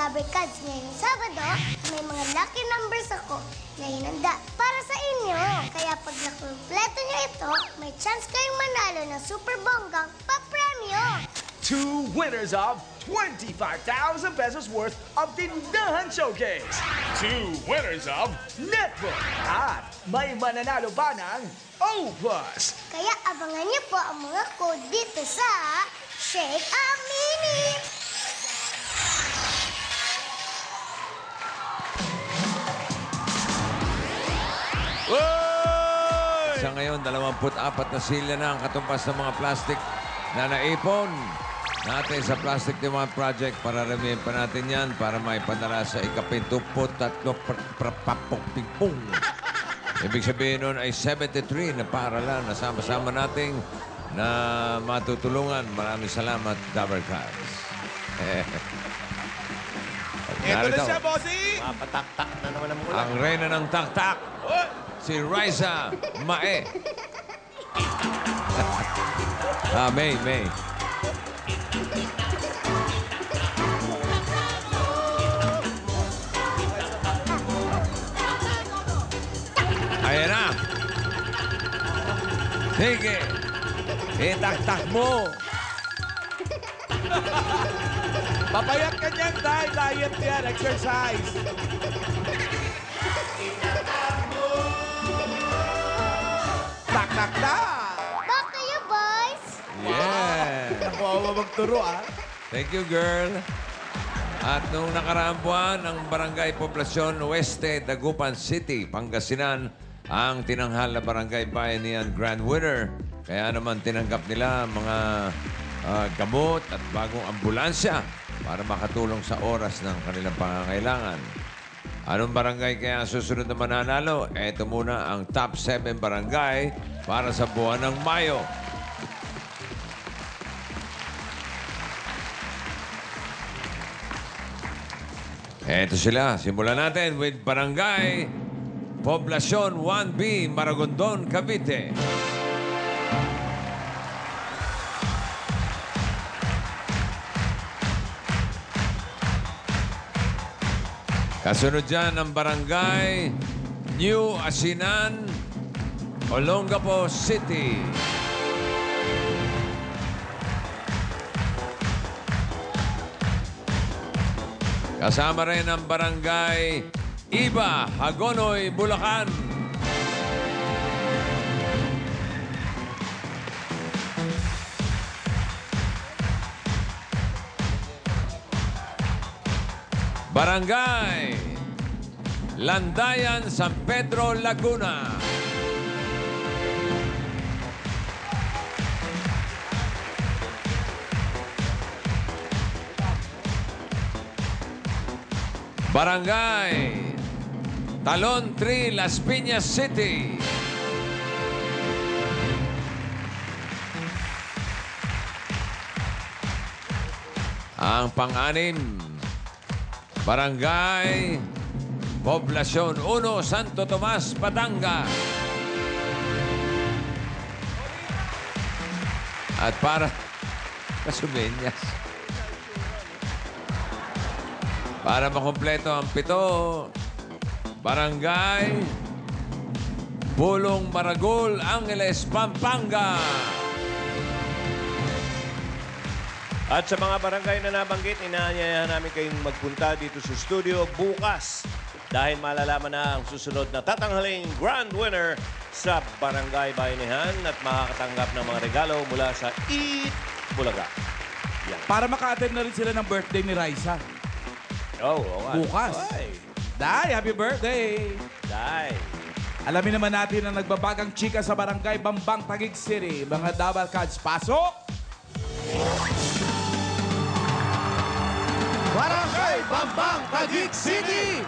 Dabber Cats ngayong Sabado, may mga lucky numbers ako na hinanda para sa inyo. Kaya pag nakumpleto nyo ito, may chance kayong manalo ng super bonggang papremyo. 2 winners of 25,000 pesos worth of Tindahan Showcase. 2 winners of Netbook. At may mananalo pa ng O+. Kaya abangan niyo po ang mga code dito sa Shake a Mini. Sa ngayon, 24 na silya na ang katumpas ng mga plastic na naipon natin sa Plastic Demand Project. Para ramihin pa natin yan para may padala sa ika-23 papok-ping-pong. Ibig sabihin nun ay 73 na paaralan na sama-sama nating na matutulungan. Maraming salamat, Dabber Cats. Ito na siya, bossy! Mapatak-tak na naman ang ulan. Ang reyna ng taktak, si Riza Mae. May. Ayan na. Sige. Itaktak mo. Papayat ka niyan, Day. Diet yan. Exercise. Tak. Back to you, boys. Yeah. Ako ang magturo, ah. Thank you, girl. At noong nakaraang buwan, ang Barangay Poblasyon Oeste, Dagupan City, Pangasinan, ang tinanghal na Barangay Bayanihan Grand Winner. Kaya naman tinanggap nila mga gamot at bagong ambulansya para makatulong sa oras ng kanilang pangangailangan. Anong barangay kaya ang susunod na mananalo? Ito muna ang top 7 barangay para sa buwan ng Mayo. Ito sila. Simulan natin with Barangay Poblasyon 1B, Maragondon, Cavite. Kasunod dyan ang Barangay New Asinan, Olongapo City. Kasama rin ang Barangay Iba, Hagonoy, Bulacan. Barangay Landayan, San Pedro, Laguna. Barangay Talon 3, Las Piñas City. Ang pang-anim, Barangay Poblasyon 1, Santo Tomas, Batangas. At para Casumeñas. Para makumpleto ang 7, Barangay Pulong Maragol, Angeles, Pampanga. At sa mga barangay na nabanggit, inaanyayahan namin kayong magpunta dito sa studio bukas dahil malalaman na ang susunod na tatanghaling grand winner sa Barangay Bayanihan at makakatanggap ng mga regalo mula sa Eat Bulaga. Yan. Para maka-attend na rin sila ng birthday ni Raisa. Oo, nga. Bukas. Ay, Day, happy birthday! Day. Alamin naman natin ang nagbabagang chika sa Barangay Bambang, Taguig City. Mga Dabber Cats, pasok! Barangay Bambang, Taguig City!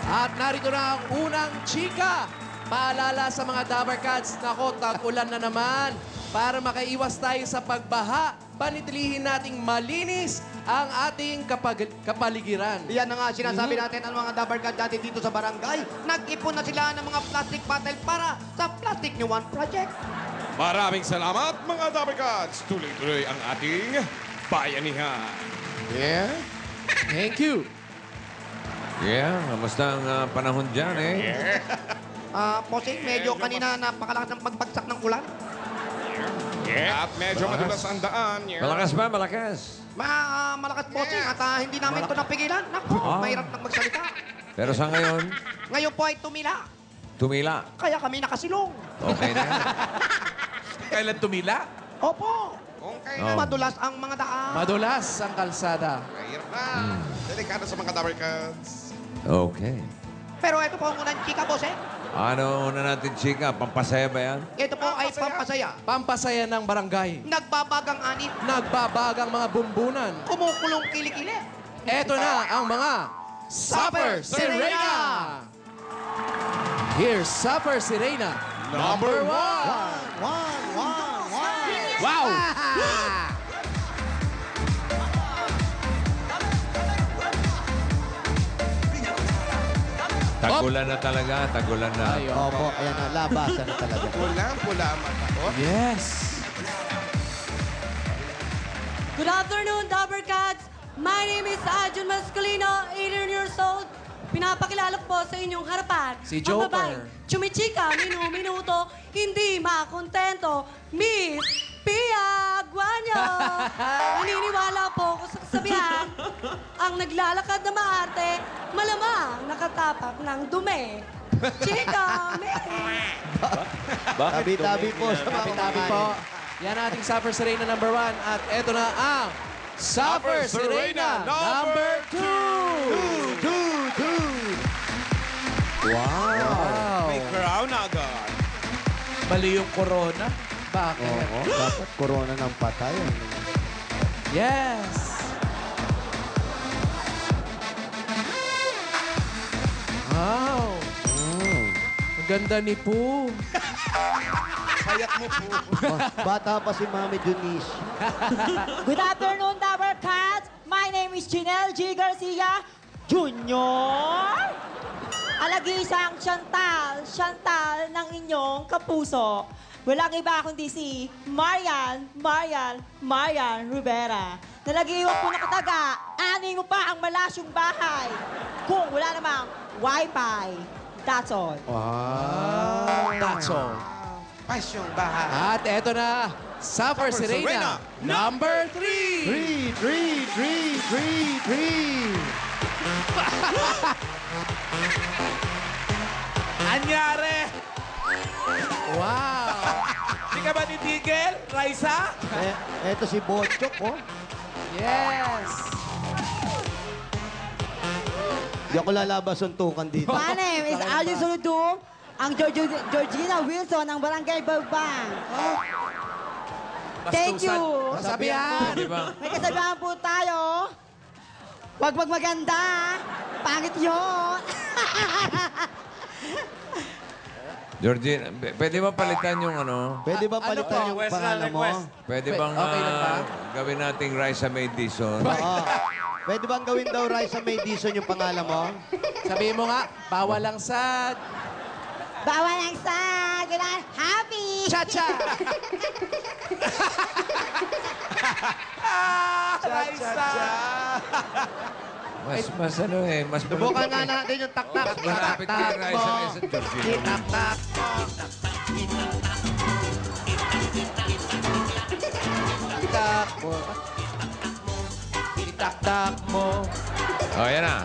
At narito na ang unang chika. Paalala sa mga Dabber Cats, nako, tag-ulan na naman. Para makaiwas tayo sa pagbaha, panitilihin nating malinis ang ating kapaligiran. Yan na nga sinasabi natin ang mga Dabber Cats dati dito sa barangay. Nag-ipon na sila ng mga plastic bottle para sa Plastic New One Project. Maraming salamat mga Dabber Cats. Tuloy-tuloy ang ating bayanihan. Yeah? Thank you. Yeah, kamusta ang panahon dyan eh? Bossing, medyo kanina napakalakas ng pagbagsak ng ulan. At medyo madulas ang daan. Malakas ba? Malakas. Malakas bossing at hindi namin ito napigilan. Naku, mahirap nang magsalita. Pero sa ngayon, Ngayon po ay tumila. tumila. Kaya kami nakasilong. Okay na yan. Kailan tumila? Opo. Okay Oh. Madulas ang mga daan. Madulas ang kalsada. Mahirap na. Delikado sa mga Dabber Cats. Okay. Pero ito po ang unang chika, boss eh. Ano una natin, chika? Pampasaya ba yan? Ito po ay pampasaya. Pampasaya ng barangay. Nagbabagang anit. Nagbabagang mga bumbunan. Kumukulong kilikili. Eto na ang mga Supper Sirena! Here's Supper Sirena. Number 1! Wow! Tagulan na talaga, tagulan na. Opo, ayan na, labasan na talaga. Pulang-pula ang mata ko. Yes! Good afternoon, Dabber Cats! My name is Ajun Mascalino, 18 years old. Pinapakilala ko po sa inyong harapan. Si ang Joker. babaeng chumichika, minuto, hindi makontento, Miss Pia Guanyo. Naniniwala po ako sa kasabihan, ang naglalakad na maarte, malamang nakatapak ng dumi. Chika, Tabi-tabi po sa mga Tabi-tabi po. Yan ating Supper Sirena number 1. At eto na ang Supper Sirena number 2! Wow! May crown agad. Mali yung corona. Bakit? Dapat corona ng patay. Yes! Wow! Ang ganda ni Poo. Payat mo po. Bata pa si Mami Junice. Good afternoon, Dabber Cats. My name is Chinel G. Garcia Jr. Alagisang Chantal ng inyong kapuso. Walang iba kundi si Marian Rivera. Nalagiwan po nakataga, aning mo pa ang malasyong bahay. Kung wala namang Wi-Fi. That's all. Wow! That's all. Pasyong bahay. At eto na, Supper Sirena number 3! 3. Anyari! Wow! Di ka ba nitigil, Raisa? Eto si Botchok, oh. Yes! Di ako lalabas suntukan dito. My name is Ali Soludum, ang Georgina Wilson ng Barangay Bagbang. Thank you. Kasabihan! Di ba? May kasabihan po tayo. Huwag maganda. Pangit yun. Georgine, pwede ba palitan yung ano? Pwede ba palitan yung pangalan mo? Pwede bang Okay lang ba? gawin nating Raisa May Dizon? Oo. Pwede bang gawin daw Raisa May Dizon yung pangalan mo? Sabihin mo nga, bawal ang sad. Bawal ang sad. Kailangan happy. Cha-cha! Raisa! Mas ano eh, mas Subukan nga natin yung tak-tak. malapit kay Raisa kaysa Georgine. Itak-tak. Itak mo. Itak-tak mo. Oh, yan na.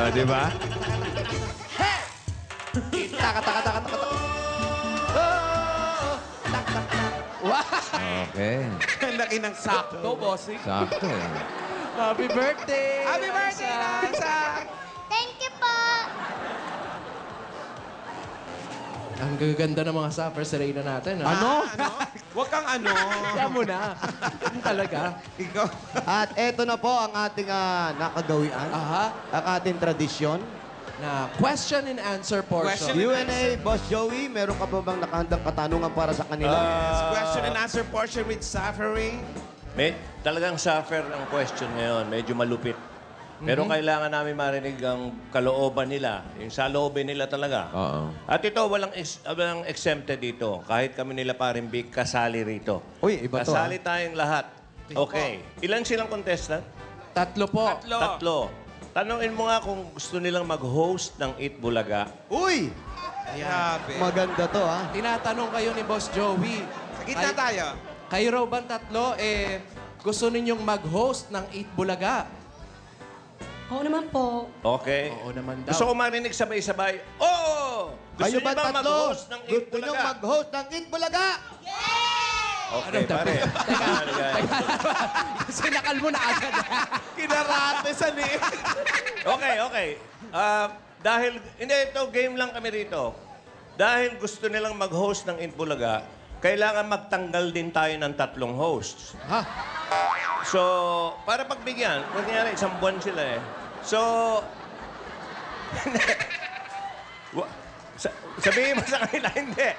Oh, di ba? Okay. Laki ng sakto, bossing. Sakto eh. Happy birthday! Happy birthday, Raisa! Thank you po! Ang gaganda ng mga Supper Sirena natin. Ano? Huwag kang ano. Kaya mo na. Talaga. Ikaw. At eto na po ang ating nakagawian. Aha. Ang ating tradisyon. Na question and answer portion. Q&A, Boss Joey, meron ka ba bang nakahandang katanungan para sa kanila? Question and answer portion with suffering. Talagang suffer ang question ngayon. Medyo malupit. Pero kailangan namin marinig ang kalooban nila, yung saloobin nila talaga. Oo. At ito, walang exempted dito. Kahit kami nila parin Big, kasali rito. Uy, iba to, kasali tayong lahat. Okay. Ilan silang contestant? 3 po. Tatlo. Tanungin mo nga kung gusto nilang mag-host ng Eat Bulaga. Uy! Maganda to, ha? Tinatanong kayo ni Boss Joey. Sa gitna tayo. Kayo raw bang 3, gusto ninyong mag-host ng Eat Bulaga? Oo naman po. Okay. Oo naman daw. Gusto ko marinig sabay-sabay. Oo! Gusto Kayo niyo ba ba tatlo? mag-host ng Eat Gusto nyo Bulaga? mag-host ng Eat Bulaga? Okay, pare. Sinakal mo na agad. Kinarate sa ni. Okay. Dahil, hindi, ito, game lang kami rito. Dahil gusto nilang mag-host ng Eat Bulaga, kailangan magtanggal din tayo ng 3 hosts. Ha? So, para pagbigyan, kunyari, 1 buwan sila eh. So, sabihin mo sa kanila, hindi.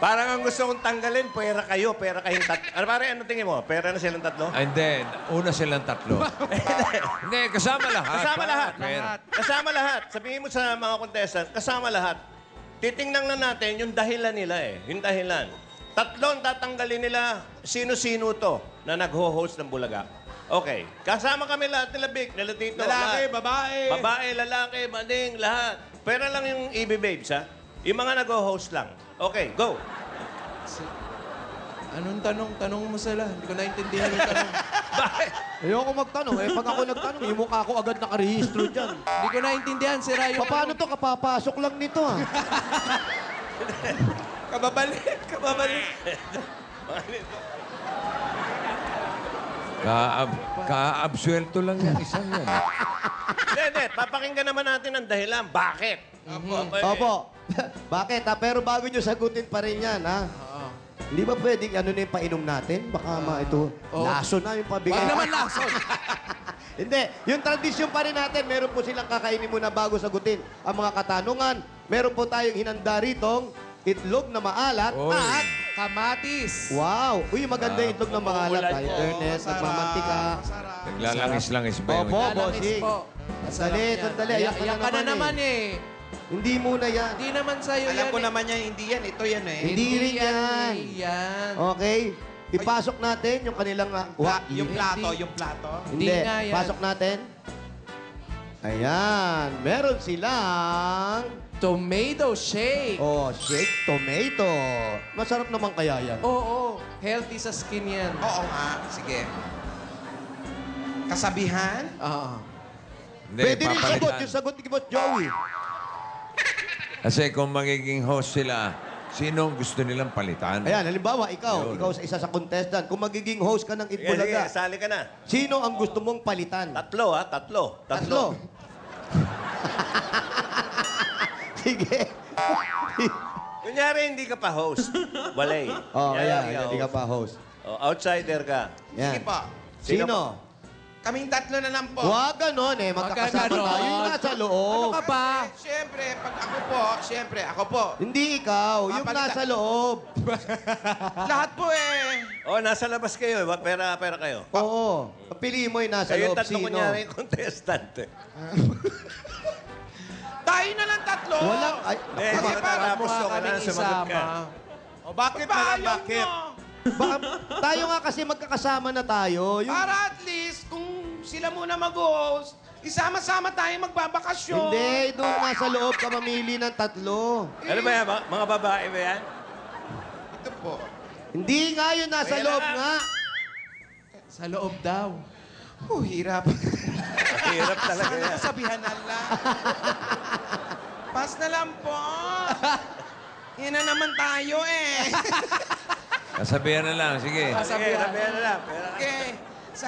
Parang ang gusto kong tanggalin, pera kayong 3. Ano pare, ano tingin mo? Pera na silang 3? And then, una silang 3. Hindi, kasama lahat. Kasama lahat. Pera. Kasama lahat. Sabihin mo sa mga contestant, kasama lahat. Titingnan na natin yung dahilan nila eh. Yung dahilan. 3 tatanggalin nila sino-sino to na nagho-host ng Bulaga. Okay. Kasama kami lahat nila Big, nila Tito. Lalaki, lahat. babae. Babae, lalaki, mading, lahat. Pera lang yung EB Babes, ha? Yung mga nag-host lang. Okay, go. Anong tanong? Tanong mo sila. Hindi ko naintindihan yung tanong. Ayoko magtanong. Pag ako nagtanong, yung mukha ko agad nakarehistro dyan. Hindi ko naintindihan. Sira yung... Paano to? Kapapasok lang nito, ha? Kababalik. Kaabsuelto lang yan, isang yan. Hindi. Papakinggan naman natin ang dahilan. Bakit? Okay. Opo. Bakit, ha? Pero bago nyo sagutin pa rin yan, ha? Hindi ba pwedeng ano na yung painom natin? Baka laso na yung pabigay. Wag naman lason. Hindi. Yung tradisyon pa rin natin, meron po silang kakainin muna bago sagutin ang mga katanungan. Meron po tayong hinanda ritong itlog na maalat Oy. at... Kamatis. Wow! Uy, maganda yung itlog na maalat. Umuulan Tayo, po. Ernest, nagmamantika. Naglalangis-langis ba yun? Opo, Lalangis bossing. po. Sandali, Masarap yan. sandali. Ayan Ayan ka na naman eh. Hindi muna yan. Hindi naman sa'yo yan. Alam ko eh. naman yan, hindi yan. Ito yan eh. Hindi rin yan. Hindi yan. Okay. Ipasok natin yung kanilang... Yung plato. Hindi. Hindi nga yan. Pasok natin. Ayan. Meron silang... Tomato shake. Oh, shake tomato. Masarap naman kaya yan. Oo. Healthy sa skin yan. Oo nga. Sige. Kasabihan? Oo. Hindi, Pwede rin papalitan. sagot. Yung sagot ni Boss Joey. Kasi kung magiging host sila, sino ang gusto nilang palitan? Ayan, halimbawa, ikaw. Yun. Ikaw sa isa sa contestant. Kung magiging host ka ng Sige, Itbulaga, sali ka na. sino ang gusto mong palitan? 3, ha? 3. Tatlo. Sige. Kunyari, hindi ka pa host. Walay. Oh, Kunyari, ayan. Hindi ka host. pa host. Oh, outsider ka. Yan. Sige po. Sino? Kaming 3 na lang po. Huwag ganon eh. Magkakasama ganon. tayo. Yung nasa loob. Ano ka ba? Siyempre, pag ako po. Hindi ikaw. Yung Papalitan. nasa loob. Lahat po eh. Oh, nasa labas kayo. Pera kayo. Oo. Pili mo yung nasa Kayo loob. tatlo Sino? kunyari contestant. Tayo na lang 3. Walang... Ay, Hindi, matapos to ka na, sumagot ka. O bakit ba ayaw nyo? tayo nga kasi magkakasama na tayo. Yung... Para at least, kung sila muna mag-host, isama-sama tayo magbabakasyon. Hindi, doon nasa loob ka mamili ng 3. Ano ba yan? Mga babae ba yan? Ito po. Hindi nga yun, nasa Ayan loob na. nga. Sa loob daw. Hirap. Hirap talaga Sana yan. kasabihan na lang. Pass na lang po. Yan na naman tayo eh. Kasabihan na lang, sige. Sige, sabihan na lang. Pera ka. Okay. Sa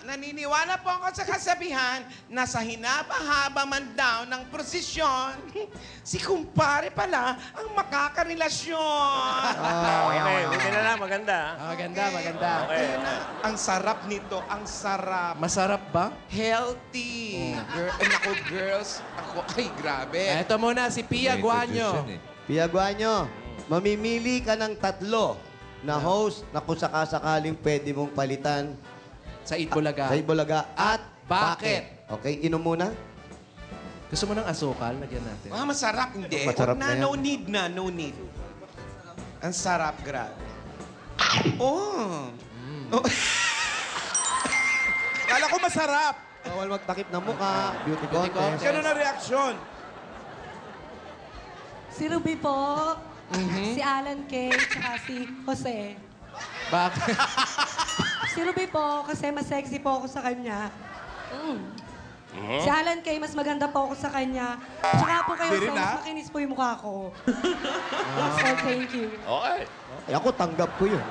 naniniwala po ako sa kasabihan na sa hinaba-haba man daw ng prosesyon, si kumpare pala ang makakarelasyon. Okay, hindi na lang. Maganda. Maganda, maganda. Okay. Ayun na. Ang sarap nito. Ang sarap. Masarap ba? Healthy. Naku, girls. Ako, ay, grabe. Ito muna, si Pia May Guanyo. introduce yan eh. Piaguanyo, mamimili ka ng 3 na host na kung sakasakaling pwede mong palitan. Sa Itbulaga. Sa Itbulaga. At Bakit? Okay, inom muna. Gusto mo ng asukal? Lagyan natin. Ah, masarap. Hindi. Masarap Huwag na yan. No need na. No need. Ang sarap, grabe. Oh. Oh. Kala ko masarap. Bawal magtakip ng mukha. Beauty Beauty contest. Ganun ang reaksyon. Si Ruby po, si Alan Kay, tsaka si Jose. Bakit? Si Ruby po, kasi mas sexy po ako sa kanya. Si Alan Kay, mas maganda po ako sa kanya. Tsaka po kayo, Hindi rin, mas ah. makinis po yung mukha ko. So, thank you. Okay. Ay, ako tanggap ko yun.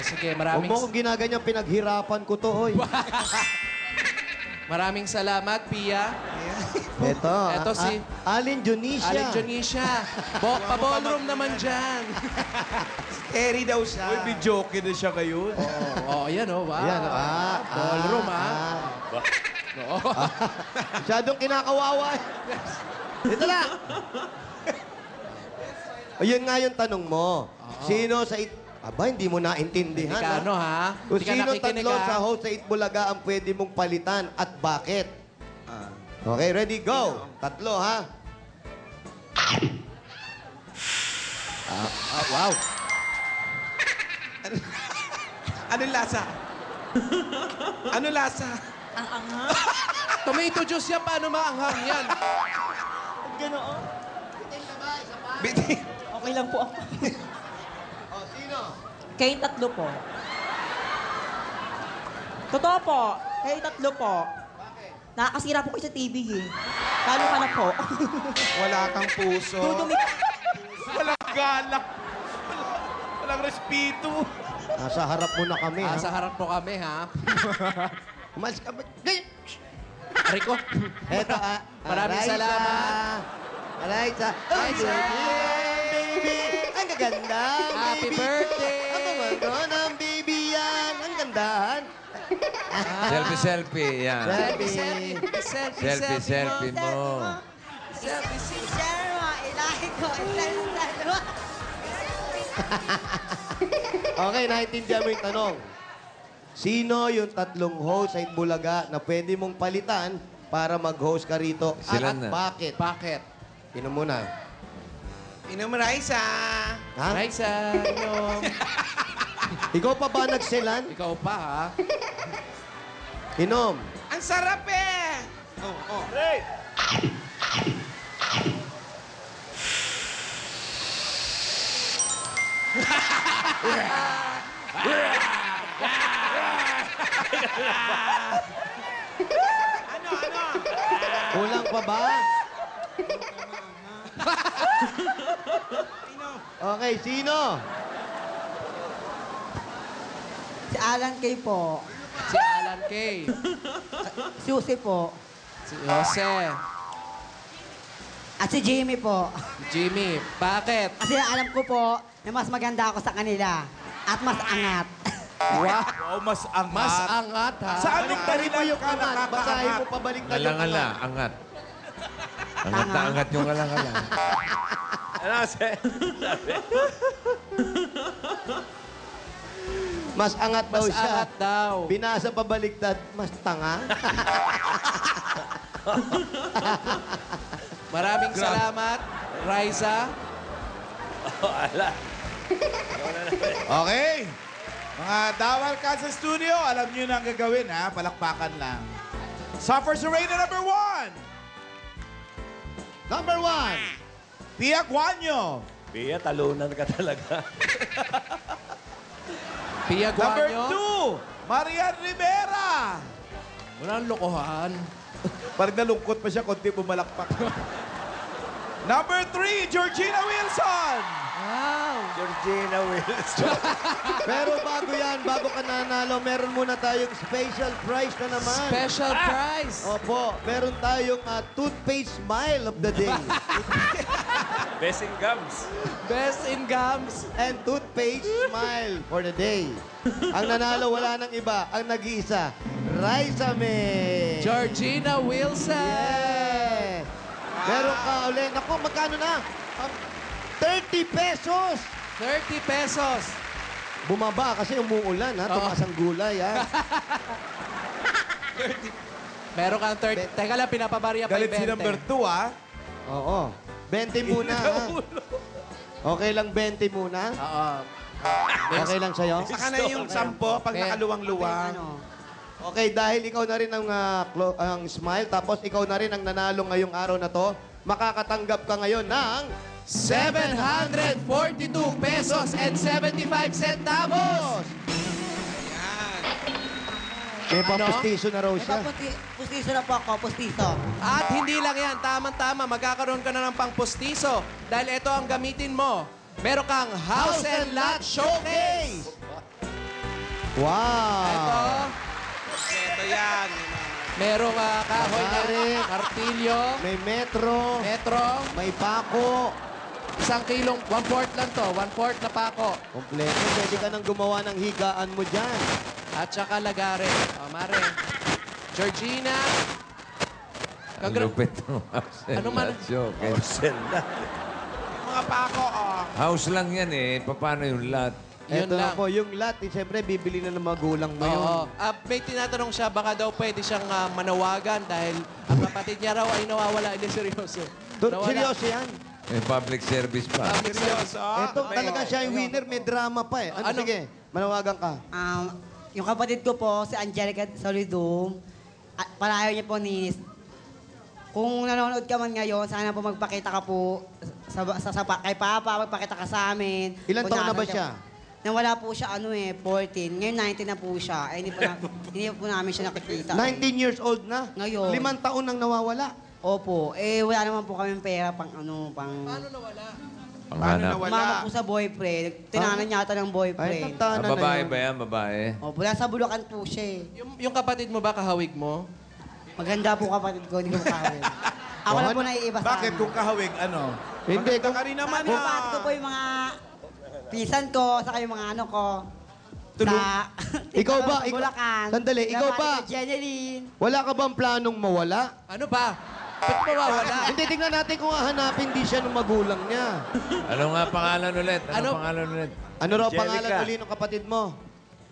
Sige, Huwag mo akong ginaganyan, pinaghirapan ko to, hoy. maraming salamat, Pia. Eto si Alin Junicia. Alec Jonicia. Pa-ballroom naman dyan. Scary daw siya. Uy, bidyoke na siya ngayon. Oh, ayan oh, wow. Ayan, Ballroom, Masyadong kinakawawa. Ito na. Ayun nga yung tanong mo. Sino sa Aba, hindi mo naintindihan. Delikano, ha? Kung Hindi ka sino nakikinig, tatlo ha? sa host sa Itbulaga ang pwede mong palitan at bakit? Okay, ready, go. Tatlo, ha? Wow. Anong lasa? Anong lasa? Tomato juice yan, paano maanghang yan? Bitin. Okay lang po ako. Oh, sino? Kayong tatlo po. Totoo po. Kayong tatlo po. Nakakasira po kayo sa TV eh. Talo ka na po. Wala kang puso. Dudumi. Walang galak. Walang respeto. Nasa harap mo na kami, ha? Sa harap po kami, ha? Mas ka ba? Ganyan. Rico. Eto, Maraming salamat. Raisa. Raisa. Baby. Ang gaganda, Happy baby. birthday. Ang gaganda ng baby yan. Ang gandahan. Selfie, yan. Selfie. Selfie mo. Okay, naintindihan mo yung tanong. Sino yung tatlong host sa Itbulaga na pwede mong palitan para mag-host ka rito? Sila At na. bakit? Bakit? Inom muna. Inom Raisa. Ha? Raisa, inom. Ikaw pa ba nagselan? Ikaw pa, ha? Inom. Ang sarap eh. Oh, oh. Great. Ano? Kulang pa ba? Okay, sino? Si Alan Kay po. Si Alan Kay. Susie po. Si Jose. At si Jimmy po. Jimmy. Bakit? Kasi alam ko po na mas maganda ako sa kanila. At mas angat. Wow. Wow, mas angat. Mas angat, ha? Sa anong Baliktad mo dahilan yung ka angat. Basahin mo nakakaangat? pabaliktad yung Alangala, angat. angat. Angat na angat yung alangala. Ano kasi? Mas angat daw Mas siya. angat daw. Binasa pabaliktad, mas tanga. Maraming salamat, Raisa. Okay. Mga Dawal Cats sa studio, alam niyo na ang gagawin, ha? Palakpakan lang. Suffers Arena number 1. Number 1. Pia Guanyo. Pia, talunan ka talaga. Pia Number Guanyo. 2, Marian Rivera. Walang lokohan. Parang nalungkot pa siya, konti bumalakpak. Number 3, Georgina Wilson. Wow. Georgina Wilson. Pero bago yan, bago ka nanalo, meron muna tayong special prize na naman. Special prize. Opo, meron tayong toothpaste smile of the day. Best in gums. Best in gums. And toothpaste smile for the day. Ang nanalo, wala nang iba. Ang nag-iisa, Raisa May. Georgina Wilson. Yeah. Meron ka ulit. Naku, magkano na? 30 pesos. 30 pesos. Bumaba kasi umuulan, ha? Tumaas ang gulay, ha? Meron kang 30. Teka lang, pinapabarya pa Galit yung si 20. number 2, ha? Oo. 20 muna, ha? Okay lang 20 muna? Oo. Okay lang sa'yo? Saka na yung 10 pag nakaluwang-luwang. Okay, dahil ikaw na rin ang smile, tapos ikaw na rin ang nanalo ngayong araw na to, makakatanggap ka ngayon ng 742 pesos and 75 centavos. May papustiso na raw siya. Pustiso na po ako, pustiso. At hindi lang yan, tamang-tama, magkakaroon ka na ng pang-pustiso. Dahil ito ang gamitin mo. Meron kang House and Lot Showcase. Ito, Wow! Ito yan. merong kahoy na Pare. martilyo, May metro, metro, may pako. 1 kilong, 1/4 lang to, 1/4 na pako. Kompleto, pwede ka nang gumawa ng higaan mo dyan. At saka lagare. O, Mare. Georgina. Ang lupit ng house and Ano man- lot showcase. Mga pako, oh. House lang yan eh. Paano yung lot? Yun Ito na lang. po, yung lot, siyempre bibili na ng magulang mo yun. Oo. May tinatanong siya, baka daw pwede siyang manawagan dahil ang kapatid niya raw ay nawawala. Hindi, seryoso. Nawala. Seryoso yan. May public service pa. Public service. Ito talaga siya yung winner, may drama pa eh. Ano? Ano? Sige, manawagan ka. Yung kapatid ko po, si Angelica Solidum, palayo niya po ni... Kung nanonood ka man ngayon, sana po magpakita ka po kay Papa, magpakita ka sa amin. Ilan Kung taon na ba nasa siya? Nawala po siya, 14. Ngayon, 19 na po siya. Hindi po namin siya nakikita. 19 years old na? Ngayon. 5 taon nang nawawala. Opo. Wala naman po kami pera pang Paano nawala? Panghanap. Mama po sa boyfriend. Tinanan niya ata ng Ay, boyfriend. Ah, tantana na babae yun. ba yan? Babae? Opo, nasa Bulacan po siya eh. Yung kapatid mo ba, kahawig mo? Maganda po kapatid ko, hindi ko makawin. Ako na po naiiba sa Bakit? Kung kahawig, ano? Hindi, Maganda ka rin naman, Kung ah. paano ko po yung mga pisan ko, saka yung mga ano ko. Sa... Ikaw ba? Sa Bulacan. Sandali, ikaw Nabati ba? ko, Jeneline. Wala ka bang planong mawala? Ano ba? Ba't mawawala? Hindi, tingnan natin kung hahanapin di siya ng magulang niya. Ano nga pangalan ulit? Ano Ano? pangalan ulit? Ano raw Angelica. pangalan uli ng kapatid mo?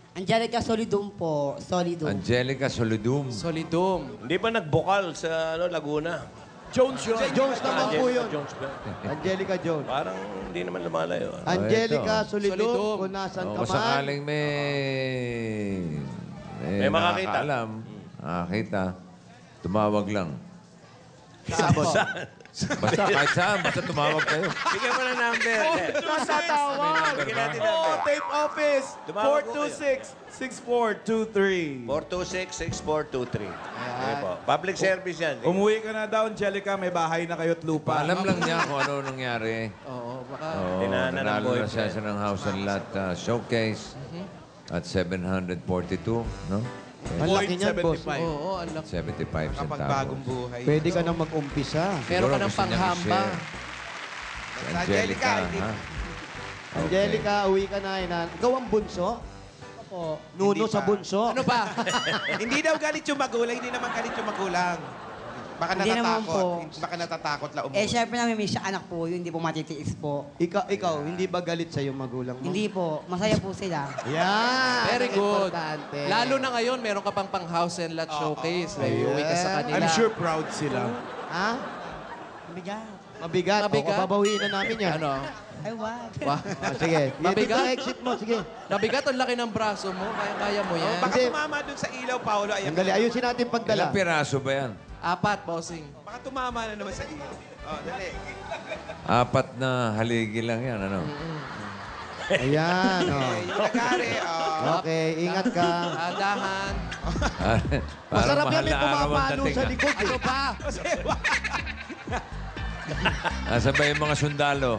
Angelica Solidum po. Solidum. Angelica Solidum. Solidum. Hindi ba nagbukal sa Laguna? Jones yun. Jones naman po yun. Jones ba? Angelica Jones. Parang hindi naman lumalayo. Angelica ito. Solidum, Solidum. kung nasan O ka man. sakaling May makakita. nakakaalam, nakakita, tumawag lang. Basta kahit saan, basta tumawag kayo. Bigyan mo ng number. Tatawag. Bigyan natin Oh, number. tape office. Tumawag po 426-6423. 426-6423. Okay po. Public service yan. Umuwi ka na daw, Angelica. May bahay na kayo't lupa. Alam lang niya kung ano nangyari. Oo, baka... Oo, Tinanan ng nanalo na boyfriend. siya ng House and Lot showcase at 742, no? Ang laki niyan, boss. 75. Oo, ang laki. 75 Kapagbagong centavos. buhay. Pwede ka nang mag-umpisa. Meron ka Siguro ng gusto niyang panghamba. i-share. Si Angelica, ha? Angelica, uwi ka na. Ikaw ang bunso? Opo. Nuno Hindi sa pa. bunso? Ano ba? Hindi daw galit yung magulang, hindi naman galit yung magulang. Baka Hindi naman natatakot. po. Baka natatakot lang umuwi. Syempre namimiss siya anak po yun, hindi po matitiis po. Ikaw, hindi ba galit sa'yo magulang mo? Hindi po, masaya po sila. Yan! Very ang good. Importante. Lalo na ngayon, meron ka pang house and lot showcase. May uwi ka sa kanila. I'm sure proud sila. Ha? Bigat. Mabigat. Mabigat? O, babawiin na namin yan. Ano? Ay, wag. Wah. Sige. Mabigat? Dito exit mo. Sige. Nabigat ang laki ng braso mo. Kaya mo yan. Baka Hindi. tumama dun sa ilaw, Paolo. Ayan. Ang gali. Ayusin natin Ilang pagdala. piraso ba yan? 4, bossing. Baka tumama na naman sa ilaw. Oh, dali. 4 na haligi lang yan, ano? Ayan. Oh. Yung nagari, oh. Okay, ingat ka. Dahan. Masarap yan, may mahal na araw ang pumapalo dating, sa ah. likod. Ano pa? Nasa ba yung mga sundalo?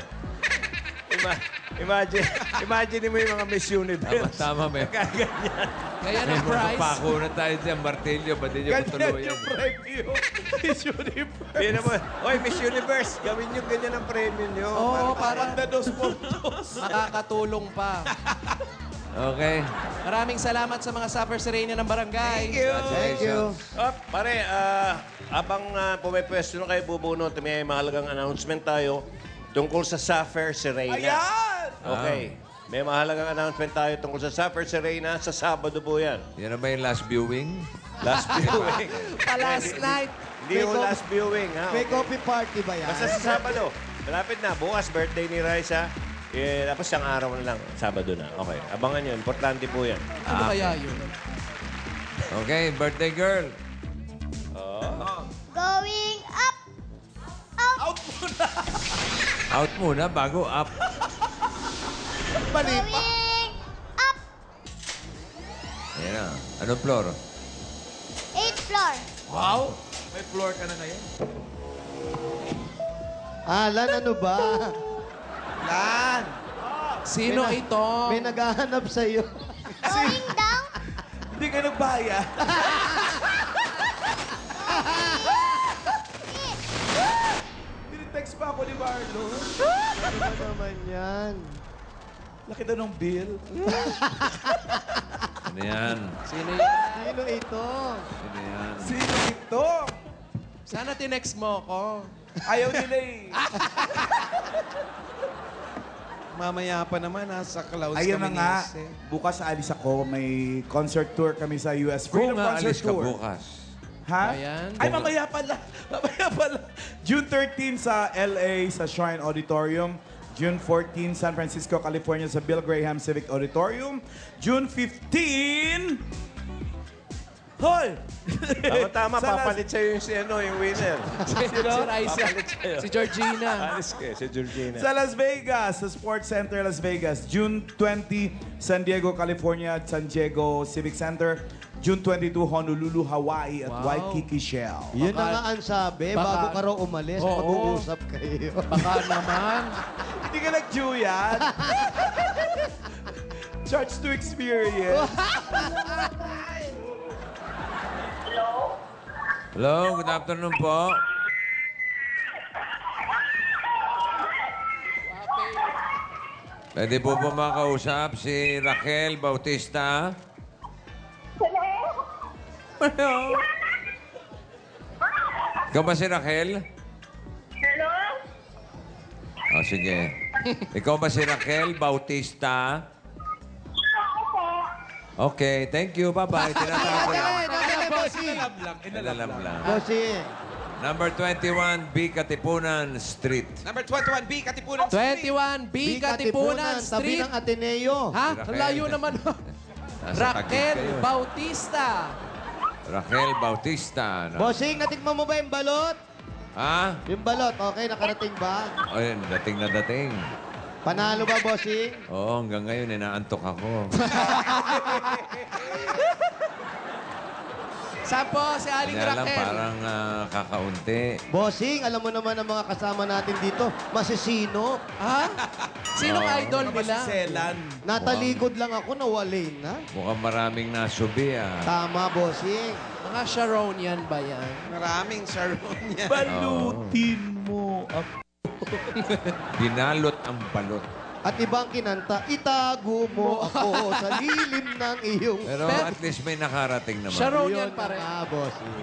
Imagine mo yung mga Miss Universe. Tama, may, Kaya may ng mga prize. pako na tayo dyan, martilyo, pati nyo Ganyan patuluyan. yung preview. Miss Universe. Hindi naman, oy, Miss Universe, gawin nyo ganyan ang premium nyo. Oo, para Panda dos puntos. makakatulong pa. Okay. Maraming salamat sa mga supper serenia ng barangay. Thank you. Thank you. Oh, pare, habang pumipwesto na kayo bubunot, may mahalagang announcement tayo tungkol sa Suffer Serena. Ayan! Okay. May mahalagang announcement tayo tungkol sa Suffer Serena. Sa Sabado po yan. Yan na ba yung last viewing? Last viewing. Last night. Hindi yung last viewing, ha? May coffee party ba yan? Basta sa Sabado. Malapit na. Bukas, birthday ni Raisa. Tapos siyang araw na lang. Sabado na. Okay. Abangan nyo. Importante po yan. Ano kaya yun? Okay, birthday girl. Going up. Out. Out muna bago up. Going up. Ayan na. Anong floor? 8th floor. Wow! May floor ka na ngayon. Alan, ano ba? Lan! Sino ito? May naghahanap sa'yo. Going down. Hindi ka nagbaya. Text pa ako ni Marlon. Ano ba naman yan? Laki daw ng bill. Ano yan? Sino yan? Sino ito? Ano yan? Sino ito? Sana tinext mo ko. Ayaw nila eh. Mamaya pa naman, nasa clouds Ayun kami na nga, ni Jose. bukas aalis ako. May concert tour kami sa US. Freedom Kung Concert aalis ka Tour. bukas. Ha? Ayan. Ay, mamaya pala. Mamaya pala. June 13 sa LA sa Shrine Auditorium. June 14, San Francisco, California sa Bill Graham Civic Auditorium. June 15... Hoy! Tama, Sa Las- papalit sa'yo yung winner. Si Raisa. Si Georgina. Alis ka, si Georgina. Sa Las Vegas, sa Sports Center Las Vegas. June 20, San Diego, California, San Diego Civic Center. June 22, Honolulu, Hawaii at Wow. Waikiki Shell. Yun na nga ang sabi, Baka- bago ka raw umalis, Oo. mag-uusap kayo. Baka naman. Hindi ka nag-chew yan. Charge to experience. Hello, good afternoon po. Pwede po ba makausap si Raquel Bautista? Hello? Ikaw ba si Raquel? Hello? Oh, sige. Ikaw ba si Raquel Bautista? Okay, thank you. Bye-bye. Tinatago lang. Inalam lang. Bossing. Number 21, B. Katipunan Street. Number 21B, Katipunan Street. 21B Katipunan Tabi Street. ng Ateneo. Ha? Raquel. Layo naman. Nasa Taguig Raquel kayo. Bautista. Raquel Bautista. No? Bossing, natikman mo ba yung balot? Ha? Yung balot, okay, nakarating ba? O yun, dating na dating. Panalo ba, bossing? Oo, hanggang ngayon, inaantok ako. Saan po si Aling Kaya lang, Raquel? parang kakaunti. Bossing, alam mo naman ang mga kasama natin dito, masisino. Ha? Sinong Oo. idol nila? Selan. Natalikod lang ako, nawalay na. Mukhang maraming nasubi, ah. Tama, bossing. Mga Sharonian ba yan? Maraming Sharon yan. Balutin mo ako. Binalot ang balot. At ibang kinanta, itago mo ako sa lilim ng iyong... Pero at least may nakarating naman. Sharonian Yun pa rin. na, bossing.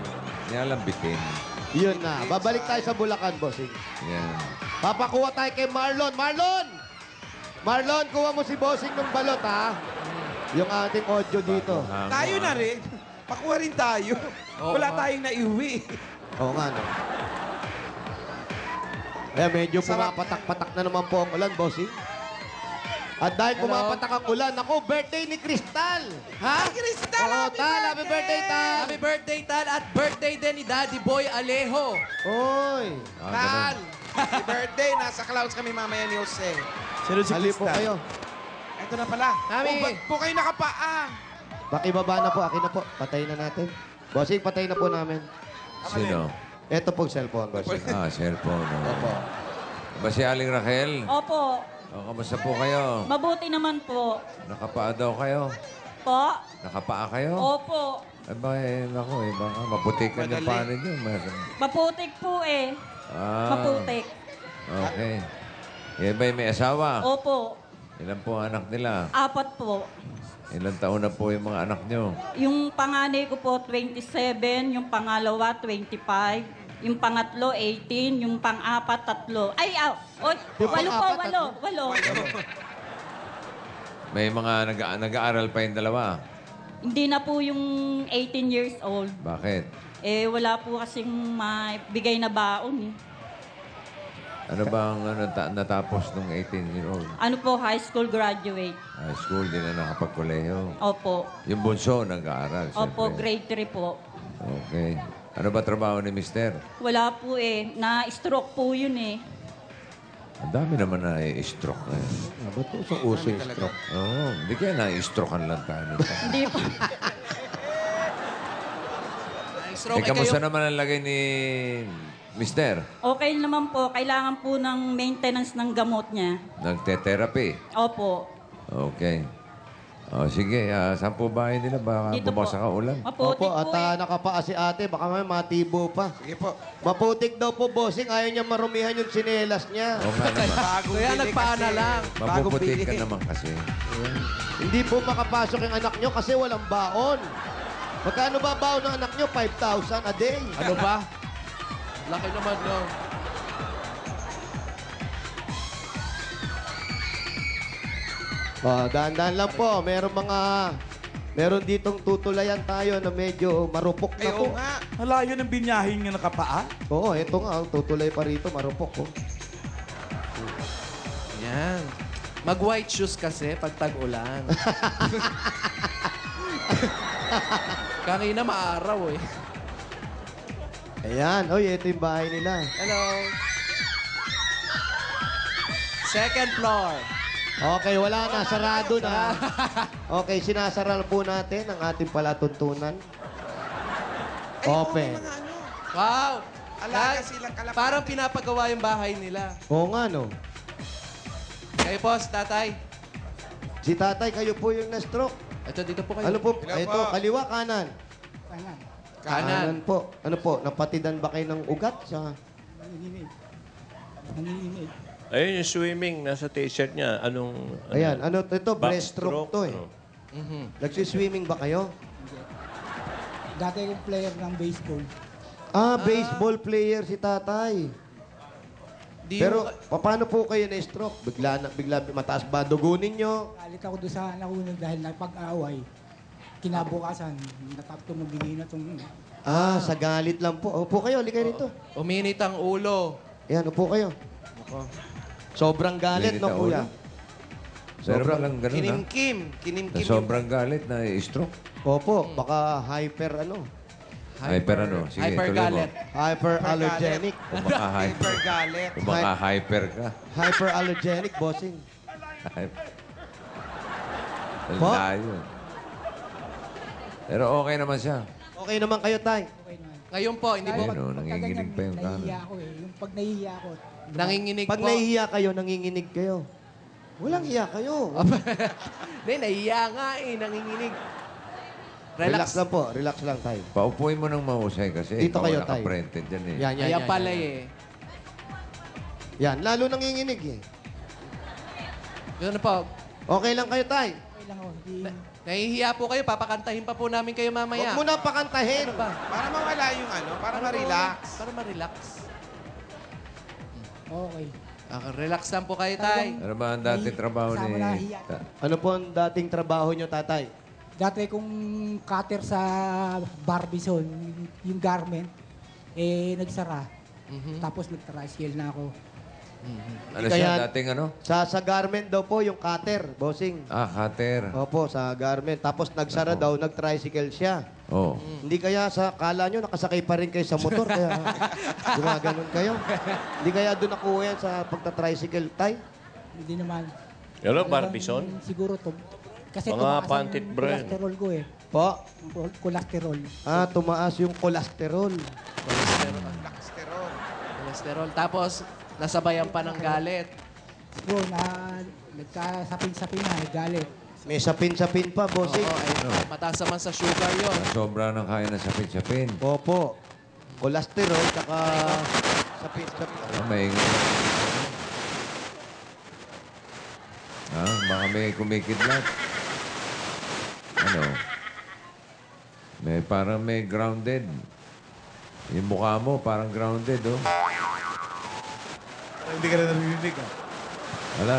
Nialambitin. Yun na. Babalik tayo sa Bulacan, bossing. Yan. Papakuha tayo kay Marlon. Marlon! Marlon, kuha mo si bossing ng balot, ha? Yung ating audio dito. Hango, Tayo na ah. rin. Pakuha rin tayo. Oo Wala nga. tayong naiuwi. Oo nga, no? Kaya medyo pumapatak-patak na naman po ang ulan, bossing. At dahil pumapatak ang ulan, ako, birthday ni Crystal! Ha? Crystal, Oo, Tal, happy birthday, Tal! Happy birthday, Tal. At birthday din ni Daddy Boy Alejo. Oy! Ah, Tal! ganun. Happy birthday. Nasa clouds kami mamaya ni Jose. Sino si Hali po Krista? kayo. Ito na pala. Mami. Oh, ba't po kayo nakapaa? Pakibaba na po, akin na po. Patay na natin. Bossing, patay na po namin. Sino? Ito pong cellphone, bossing. Ah, cellphone. No? Opo. Ba si Aling Raquel? Opo, O, kamusta po kayo? mabuti naman po. Nakapaa daw kayo? Po? Nakapaa kayo? Opo. Ay ba, naku, baka maputikan yung paano nyo. Maputik po eh. Ah, Maputik. okay. Yan ba may asawa? Opo. Ilan po ang anak nila? 4 po. Ilan taon na po yung mga anak nyo? Yung panganay ko po, 27. Yung pangalawa, 25. Yung pangatlo, 18. Yung pang-apat, 3. Ay, 8. Yung 8 po, pang-apat, 8. 8. May mga nag-aaral pa yung dalawa. Hindi na po yung 18 years old. Bakit? Eh, wala po kasing mabigay na baon eh. Ano bang natapos nung 18-year-old? Ano po, high school graduate. High school, di na nakapagkolehiyo. Opo. Yung bunso, nag-aaral. Opo, siyempre. grade 3 po. Okay. Ano ba trabaho ni mister? Wala po eh. Na-stroke po yun eh. Ang dami naman na i-stroke ngayon. Ba't po sa uso yung stroke? Oo, hindi kaya na-strokean lang tayo nito. Hindi po. Stroke, Kamusta naman ang lagay ni mister? Okay naman po. Kailangan po ng maintenance ng gamot niya. Nagte-therapy? Opo. Okay. O, sige. Saan po bahay nila? Baka Dito po. bumasa ka ulan. Maputik Opo, po at eh. nakapaa si ate. Baka may matibo pa. Sige po. Maputik daw po, bossing. Ayaw niya marumihan yung sinelas niya. Oo nga naman. Kaya nagpaana lang. Mapuputik ka naman kasi. Hindi po makapasok yung anak nyo kasi walang baon. Magkano ba baon ng anak nyo? 5,000 a day. Ano ba? Laki naman, no? Dahan-dahan lang po. Meron ditong tutulayan tayo na medyo marupok na Ay, po. oo nga. Malayo ng binyahin nga nakapaa. Oo, eto nga. Tutulay pa rito. Marupok. Oh. Yan. Mag-white shoes kasi pag tag-ulan. Kanina maaraw eh. Ayan. Oy, ito yung bahay nila. Hello. Second floor. Okay, wala na. Sarado na. Okay, sinasara po natin ang ating palatuntunan. Open. Mga ano. Wow. Alaga Ay, silang kalapate. parang pinapagawa yung bahay nila. Oo nga, no? Kayo po, si tatay. Si tatay, kayo po yung na-stroke. Ito, dito po kayo. Ano po? Hello Ito, po. kaliwa, kanan. Kanan. po. Ano po? Napatidan ba kayo ng ugat? Sa... Ayun yung swimming, nasa t-shirt niya. Anong... Ayan, ano ito? Breaststroke to eh. Ano? Nagsiswimming ba kayo? Dati kong player ng baseball. Baseball player si tatay. Di Pero yung- paano po kayo na-stroke? Bigla mataas ba dugo ninyo? Galit ako doon sa nakunod dahil napag-away. Kinabukasan, tumabili na itong... Sa galit lang po. Upo kayo, halika rito. Uminit ang ulo. Ayan, upo kayo. Sobrang galit, Minit no, ang kuya? ulo. Meron lang ganun, ha? Kinimkim. Na Kinimkim yung... sobrang galit na i-stroke. Opo, baka hyper Hyper ano? Sige, tuloy mo. Hypergalit. hyperallergenic. Kumaka-hyper. Hyper galit. Kumaka-hyper ka. Hyperallergenic, bossing. Po? Layo. Pero okay naman siya. Okay naman kayo, tay. Ngayon po, hindi po. Ayun, nanginginig pa yung kanan. Nahihiya ako eh. Yung pag nahihiya ako, Nanginginig Pag po. nahihiya kayo, nanginginig kayo. Walang hiya kayo. Hindi, nahihiya nga eh. Nanginginig. Relax lang po. Relax lang, tay. Paupuin mo ng mahusay kasi Dito ikaw kayo, ang tay. naka-printed dyan eh. Yan, yan, Kaya yan. pala yan. eh. Yan, lalo nanginginig eh. Yun po. Okay lang kayo, tay. okay lang ako. Hindi, Nahihiya po kayo. Papakantahin pa po namin kayo mamaya. Huwag mo na pakantahin. Ano ba? Para mawala yung ano, para ma-relax. Para ma-relax. okay. Relax lang po kayo, tay. Ano ba ang dati trabaho Kasama ni... na hiya. Ano po ang dating trabaho nyo, tatay? Dati kong cutter sa Barbizon, yung garment, nagsara. Tapos nag-tricycle na ako. Ano Kaya- siya dating ano? Sa garment daw po, yung cutter, bossing. Cutter. Opo, sa garment. Tapos nagsara daw, nag-tricycle siya. Oh. Hindi kaya sa kala nyo, nakasakay pa rin kayo sa motor, kaya gumaganon kayo. Hindi kaya doon nakuha yan sa pagta-tricycle, tay? Hindi naman. Hello, Talagang Barbizon? Siguro to. Kasi Mga tumaas pantit ang brand. cholesterol ko eh. Po? Ang cholesterol. Tumaas yung cholesterol. Cholesterol. Cholesterol. Tapos, nasabayan pa ng galit. Bro, nagkasapin-sapin na, galit. May sapin-sapin pa, bossing. Oo, ay, mataas naman sa sugar yun. Sobra ng kaya na sapin-sapin. Opo. Cholesterol, tsaka sapin-sapin. Maingay. Baka may kumikidlat. Ano? Parang may grounded. Yung mukha mo, parang grounded, oh. Hindi ka na narinig, ah. Wala.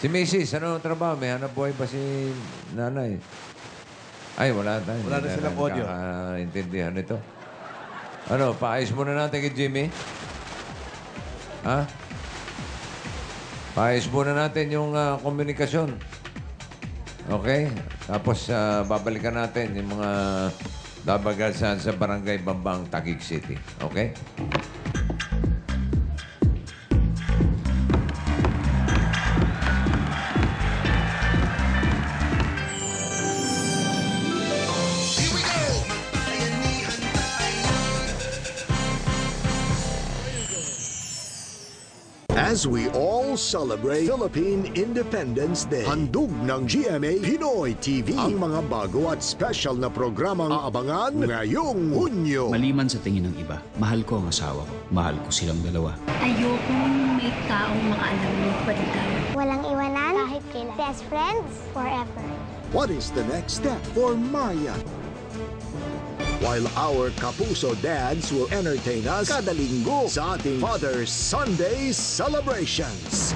Si Mrs., ano ang trabaho? May hanap buhay ba si nanay? Ay, wala tayo. Wala na silang audio. Intindihan ito. Ano, paayos muna natin kay Jimmy? Ha? Paayos muna natin yung komunikasyon. Okay? Tapos babalikan natin yung mga dabagasan sa Barangay Bambang, Taguig City. Okay? As we all celebrate Philippine Independence Day, handog ng GMA Pinoy TV ang mga bago at special na programang aabangan ngayong Hunyo. Maliman sa tingin ng iba, mahal ko ang asawa ko. Mahal ko silang dalawa. Ayokong may taong makaalam ng palitan. Walang iwanan kahit kailan. Best friends forever. What is the next step for Maria? While our Kapuso dads will entertain us kada linggo sa ating Father's Sunday celebrations.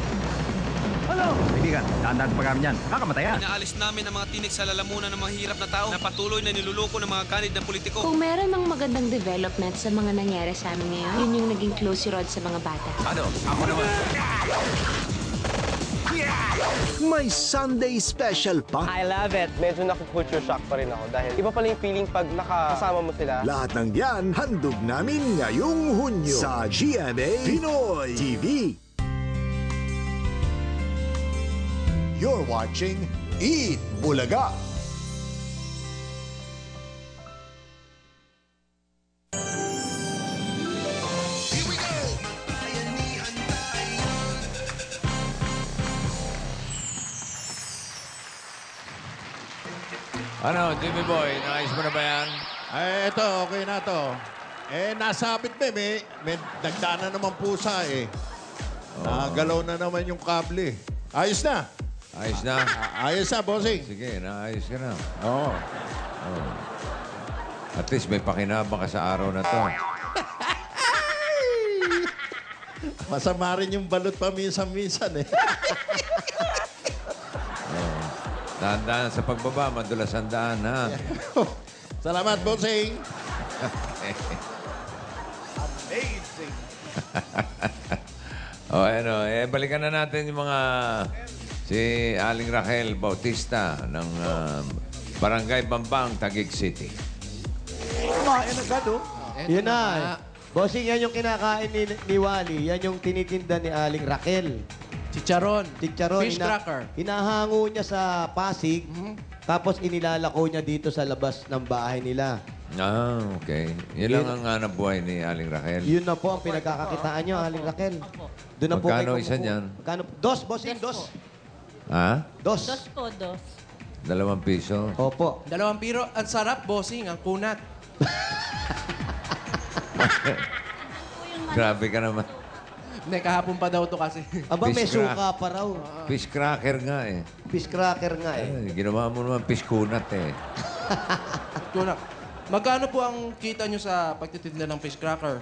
Ano? Kaibigan, daan-daan pa kami yan. Nakakamataya. Inaalis namin ang mga tinik sa lalamunan ng mga hirap na tao na patuloy na niluloko ng mga kanid na politiko. Kung meron ng magandang development sa mga nangyari sa amin ngayon, yun yung naging close si Rod sa mga bata. Ano? Ako naman. May Sunday special pa. I love it. Medyo naku-culture shock pa rin ako dahil iba pala yung feeling pag nakasama mo sila. Lahat ng yan, handog namin ngayong Hunyo sa GMA Pinoy TV. You're watching Eat Bulaga. Ano, Jimmy Boy, naayos mo na ba yan? Ay, eto, okay na to. Nasabit may dagdana naman pusa eh. Nagalaw na naman yung kable. Ayos na. Ayos na? Ayos na, bossing. Sige, naayos ka na. Oo. At least may pakinabang ka sa araw na to. Masama rin yung balot pa minsan-minsan eh. Dahan-dahan sa pagbaba, madulas ang daan, ha? Salamat, bossing. Amazing. Balikan na natin yung mga... Si Aling Raquel Bautista ng Barangay Bambang, Taguig City. Kumain agad, oh. Yun na. Bossing, yan yung kinakain ni Wally. Yan yung tinitinda ni Aling Raquel. Chicharon. Chicharon. Fish cracker. Hinahango niya sa Pasig, tapos inilalako niya dito sa labas ng bahay nila. Ah, okay. Yan lang ang hanap buhay ni Aling Raquel. Yun na po ang pinagkakakitaan niyo, Aling Raquel. Doon na po Magkano kayo isa kumukuha. niyan? Magkano? Dos, bossing, dos. Ha? Dos. Dos po, dos. 2 piso. Opo. 2 piro. Ang sarap, bossing. Ang kunat. Grabe ka naman. Hindi, kahapon pa daw to kasi. Aba, may Fish suka pa raw. Fish cracker nga eh. Fish cracker nga eh. Ginawa mo naman fish kunat eh. Kunat. Magkano po ang kita nyo sa pagtitinda ng fish cracker?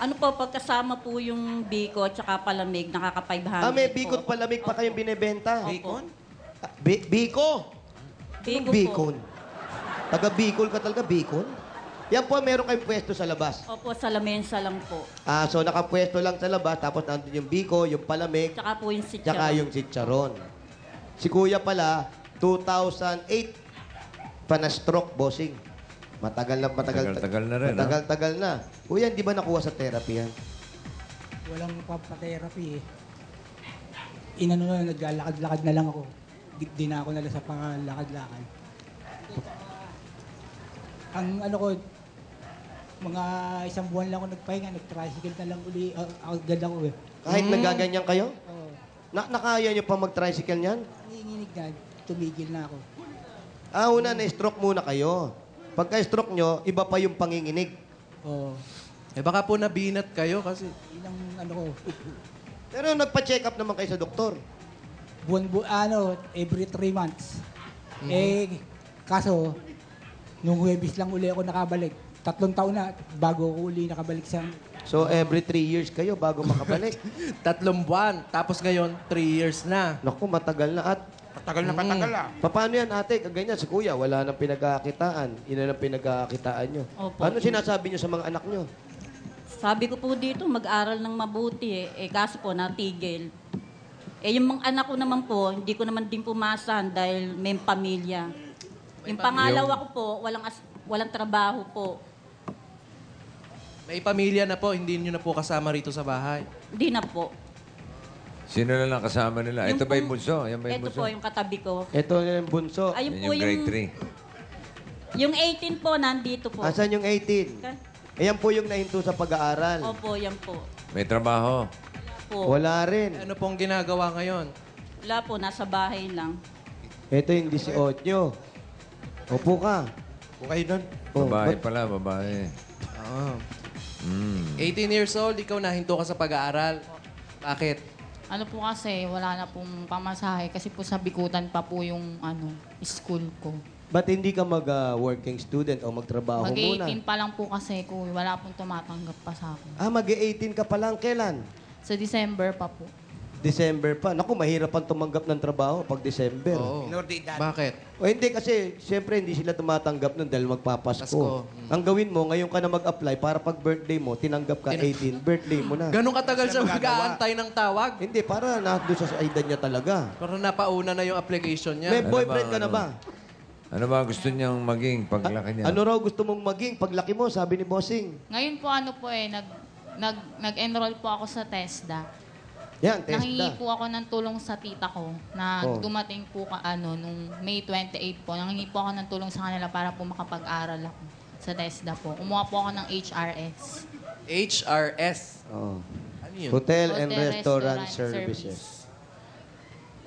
Ano po, pagkasama po yung biko at saka palamig, nakaka-500 May po. bikot palamig pa kayong binibenta. Bacon? Biko? Biko Bicol. Taga Bicol ka talaga, Bicol? Yan po, meron kayong pwesto sa labas. Opo, sa lamesa lang po. So nakapwesto lang sa labas, tapos nandun yung biko, yung palamig, Tsaka po yung sityo. tsaka yung chicharon. Si Kuya pala, 2008, pa-stroke, bossing. Matagal na. Tagal na rin, Matagal na. Kuya, hindi ba nakuha sa therapy yan? Walang pa-therapy eh. Inano na, naglalakad-lakad na lang ako. Di na ako nala sa pangalakad-lakad. Ang ano ko, mga 1 buwan lang ako nagpahinga, nag-tricycle na lang uli, agad ako eh. Kahit nagaganyan kayo? Oo. Nakaya niyo pa mag-tricycle niyan? Nanginginig na, tumigil na ako. Una, na-stroke muna kayo. Pagka-stroke nyo, iba pa yung panginginig. Oo. Baka po nabinat kayo kasi. Ilang ano ko. Pero nagpa-check up naman kayo sa doktor. Every 3 months. Kaso, nung Huwebes lang uli ako nakabalik. 3 taon na bago ako uli nakabalik sa So, every 3 years kayo bago makabalik. 3 buwan. Tapos ngayon, 3 years na. Naku, matagal na. At Patagal na patagal ah. paano yan, ate? Ganyan, si kuya, wala nang pinagkakitaan. Ina nang pinagkakitaan nyo. Opo. Ano sinasabi nyo sa mga anak nyo? Sabi ko po dito, mag-aral ng mabuti kaso po natigil. Yung mga anak ko naman po, hindi ko naman din pumasan dahil may pamilya. Yung pangalawa ko po, walang trabaho po. May pamilya na po, hindi nyo na po kasama rito sa bahay. Hindi na po. Sino na lang kasama nila? Ito ba yung bunso? Yan ba yung Ito bunso? po yung katabi ko. Ito yung bunso. Ayun Yan po yung grade 3. Yung 18 po, nandito po. Asan yung 18? Ayan po yung nahinto sa pag-aaral. Opo, yan po. May trabaho. Po. Wala rin. Ano pong ginagawa ngayon? Wala po, nasa bahay lang. Ito yung 18. Upo ka. Upo kayo doon. Babae pala, babae. Oo. 18 years old, ikaw nahinto ka sa pag-aaral. Bakit? Ano po kasi, wala na pong pamasahe kasi po sa Bikutan pa po yung school ko. Ba't hindi ka mag-working student o magtrabaho muna? Mag-18 pa lang po kasi ko, wala pong tumatanggap pa sa akin. Mag-18 ka pa lang. Kailan? Sa December pa po. December pa. Naku, mahirapan tumanggap ng trabaho pag December. Bakit? O hindi kasi, siyempre hindi sila tumatanggap nun dahil magpapasko. Pasko. Ang gawin mo, ngayon ka na mag-apply para pag birthday mo, tinanggap ka 18, birthday mo na. Ganun katagal siya mag-aantay ng tawag? Hindi, para nandun sa edad niya talaga. Para napauna na yung application niya. May boyfriend ka na ba? Ano ba gusto niyang maging paglaki niya? Ano raw gusto mong maging paglaki mo, sabi ni Bossing? Ngayon po nag-enroll po ako sa TESDA. Yan, TESDA. Nangingi po ako ng tulong sa tita ko na dumating po nung May 28 po. Nangingi po ako ng tulong sa kanila para po makapag-aral ako sa TESDA po. Kumuha po ako ng HRS. HRS? Oo. Ano yun? Hotel and Hotel, Restaurant Restaurant Services.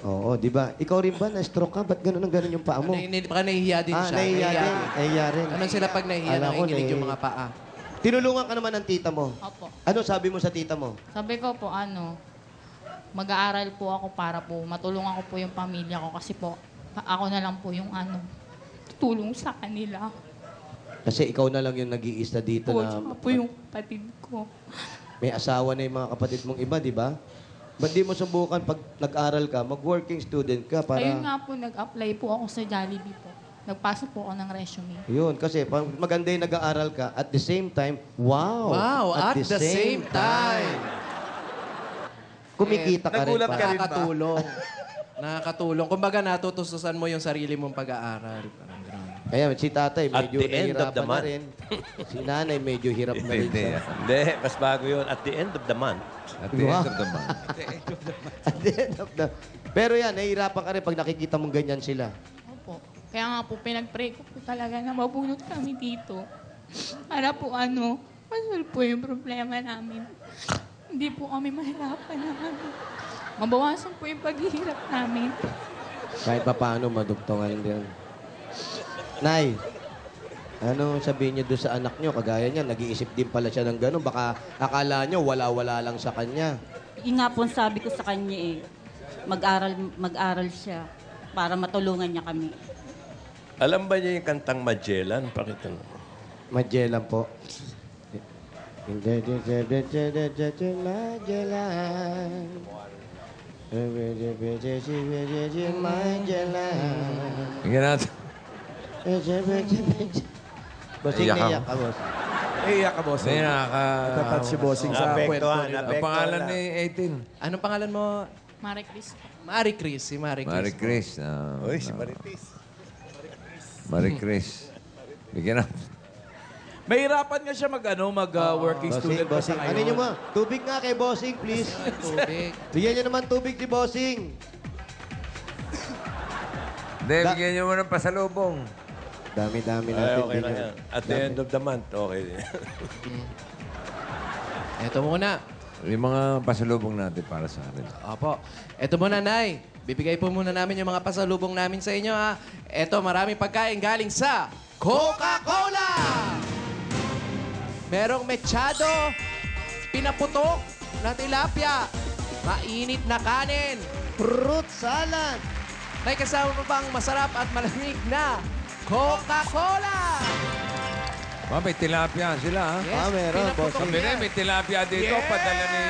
Oo, di ba? Ikaw rin ba? Na-stroke ka? Ba't gano'n yung paa mo? Baka nahihiya din siya. Nahihiya rin. Ano sila pag nahihiya, nanginginig yung mga paa? Tinulungan ka naman ng tita mo. Opo. Ano sabi mo sa tita mo? Sabi ko po, mag-aaral po ako para po matulungan ko po yung pamilya ko kasi po, ako na lang po yung tutulong sa kanila. Kasi ikaw na lang yung nag-iisa dito na... Tsaka po yung kapatid ko. May asawa na yung mga kapatid mong iba, di ba? Ba't di mo subukan pag nag-aral ka, mag-working student ka para... Ayun nga po, nag-apply po ako sa Jollibee po. Nagpasa po ako ng resume. Yun, kasi pag maganda yung nag-aaral ka, at the same time, wow! Wow, at the same time. Kumikita ka rin pa. Nakakatulong. Nakakatulong. Kumbaga, natutustusan mo yung sarili mong pag-aaral. Kaya si tatay, At medyo the end of the nahihirapan na month. rin. Si nanay, medyo hirap na rin siya. Hindi, mas bago yun. At the end of the month. At the end of the month. At the end of the... Pero yan, nahihirapan ka rin pag nakikita mong ganyan sila. Opo. Kaya nga po, pinag-pray ko po talaga na mabunot kami dito. Para po masolve po yung problema namin. Hindi po kami mahirapan na mabawasan po yung paghihirap namin. Kahit pa paano, madugtongan din. Nay, ano sabihin niyo doon sa anak niyo? Kagaya niya, nag-iisip din pala siya ng gano'n. Baka akala niyo wala-wala lang sa kanya. Yung nga po sabi ko sa kanya mag-aral siya para matulungan niya kami. Alam ba niya yung kantang Magellan? Pakita mo. Magellan po. Magellan. Tingnan natin. Bossing, Iyak ako. naiyak ka, boss. Iyak ka, boss. Hindi, Natatat si Bossing sa kwento nila. Ang pangalan ni 18? Anong pangalan mo? Marie Chris. Marie Chris. Si Marie Chris. Marie Chris. Uy, si Maritis. Marie Chris. Bigyan natin. Mahirapan nga siya mag-working student pa sa Bossing. ngayon. Ano niyo mo? Tubig nga kay Bossing, please. Tubig. Bigyan niyo naman tubig si Bossing. Hindi, bigyan niyo mo ng pasalubong. Dami-dami Ay, natin. okay lang yan. At the end of the month, okay. Ito muna. Yung mga pasalubong natin para sa atin. Opo. Ito muna, Nay. Bibigay po muna namin yung mga pasalubong namin sa inyo, ha. Ito, maraming pagkain galing sa Coca-Cola! Merong mechado, pinaputok na tilapia, mainit na kanin, fruit salad. May kasama pa pang masarap at malamig na Coca-Cola! May tilapia sila, ha? Yes, meron, boss. Kami rin, may tilapia dito. Yes! Padala ni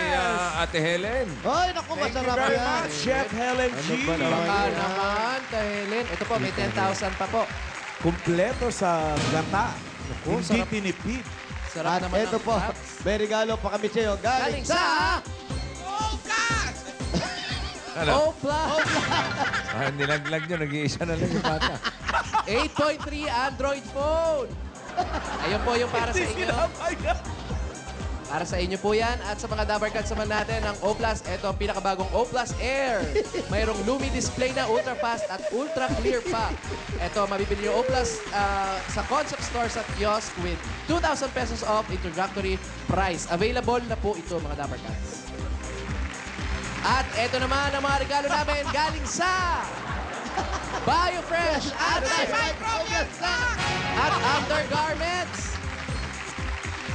Ate Helen. Ay, naku, Thank you masarap very yan. much, Chef Helen G. Ano ba naman Baka yan? naman, Helen. Ito po, may 10,000 pa po. Kumpleto sa gata. Hindi sarap. tinipid. Sarap At naman ito ang po, crabs. may regalo pa kami sa'yo. Galing Galing sa... Ano? O-Plus. Nilaglag nyo, nag-iisa na lang yung bata. 8.3 Android phone. Ayun po yung para sa inyo. Para sa inyo po yan. At sa mga Dabber Cats naman natin, ang O+, ito ang pinakabagong O+ Air. Mayroong Lumi display na ultra fast at ultra clear pa. Ito, mabibili yung O+ sa concept stores at kiosk with 2,000 pesos off introductory price. Available na po ito, mga Dabber Cats. At ito naman ang mga regalo namin galing sa BioFresh at Undergarments.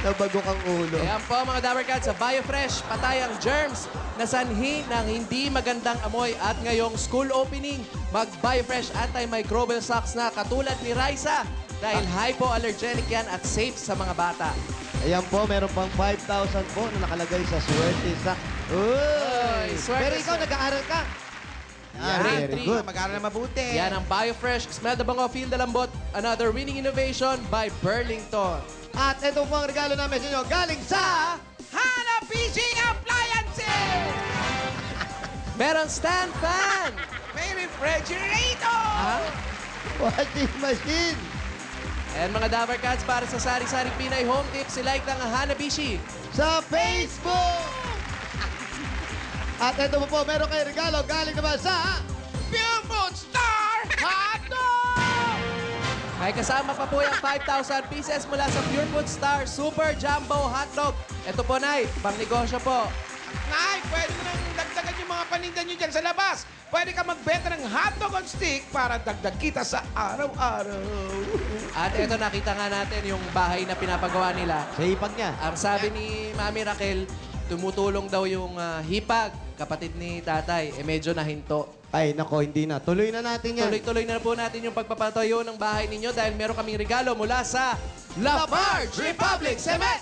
Nabago kang ulo. Ayan po mga Dabber Cats, sa BioFresh, patay ang germs na sanhi ng hindi magandang amoy. At ngayong school opening, mag-BioFresh antimicrobial socks na katulad ni Raisa dahil hypoallergenic yan at safe sa mga bata. Ayan po, meron pang 5,000 po na nakalagay sa swerte sa... Uy! Swerte Pero ikaw, sa- nag-aaral ka. Yan, very grade good. Mag-aaral na mabuti. Yan ang BioFresh, smell the bango, feel the lambot, another winning innovation by Burlington. At ito po ang regalo namin sa inyo, galing sa... Hanabishi Appliances! Meron stand fan! May refrigerator! Washing machine! And mga Dabber Cats, para sa Sari-Sari Pinay Home Tips, like lang ang Hanabishi. Sa Facebook! At ito po, meron kayo regalo galing naman sa... Pure Food Star Hotdog! May kasama pa po yung 5,000 pieces mula sa Pure Food Star Super Jumbo Hotdog. Ito po, Nay, pang negosyo po. Nay, pwede mo nang dagdagan yung mga paninda nyo dyan sa labas. Pwede ka magbenta ng hotdog on stick para dagdag kita sa araw-araw. At ito, nakita nga natin yung bahay na pinapagawa nila. Sa hipag niya. Ang sabi ni Mami Raquel, tumutulong daw yung hipag, kapatid ni tatay. Medyo nahinto. Ay, nako, hindi na. Tuloy na natin yan. Tuloy-tuloy na po natin yung pagpapatayo ng bahay ninyo dahil meron kaming regalo mula sa Lafarge Republic Cement!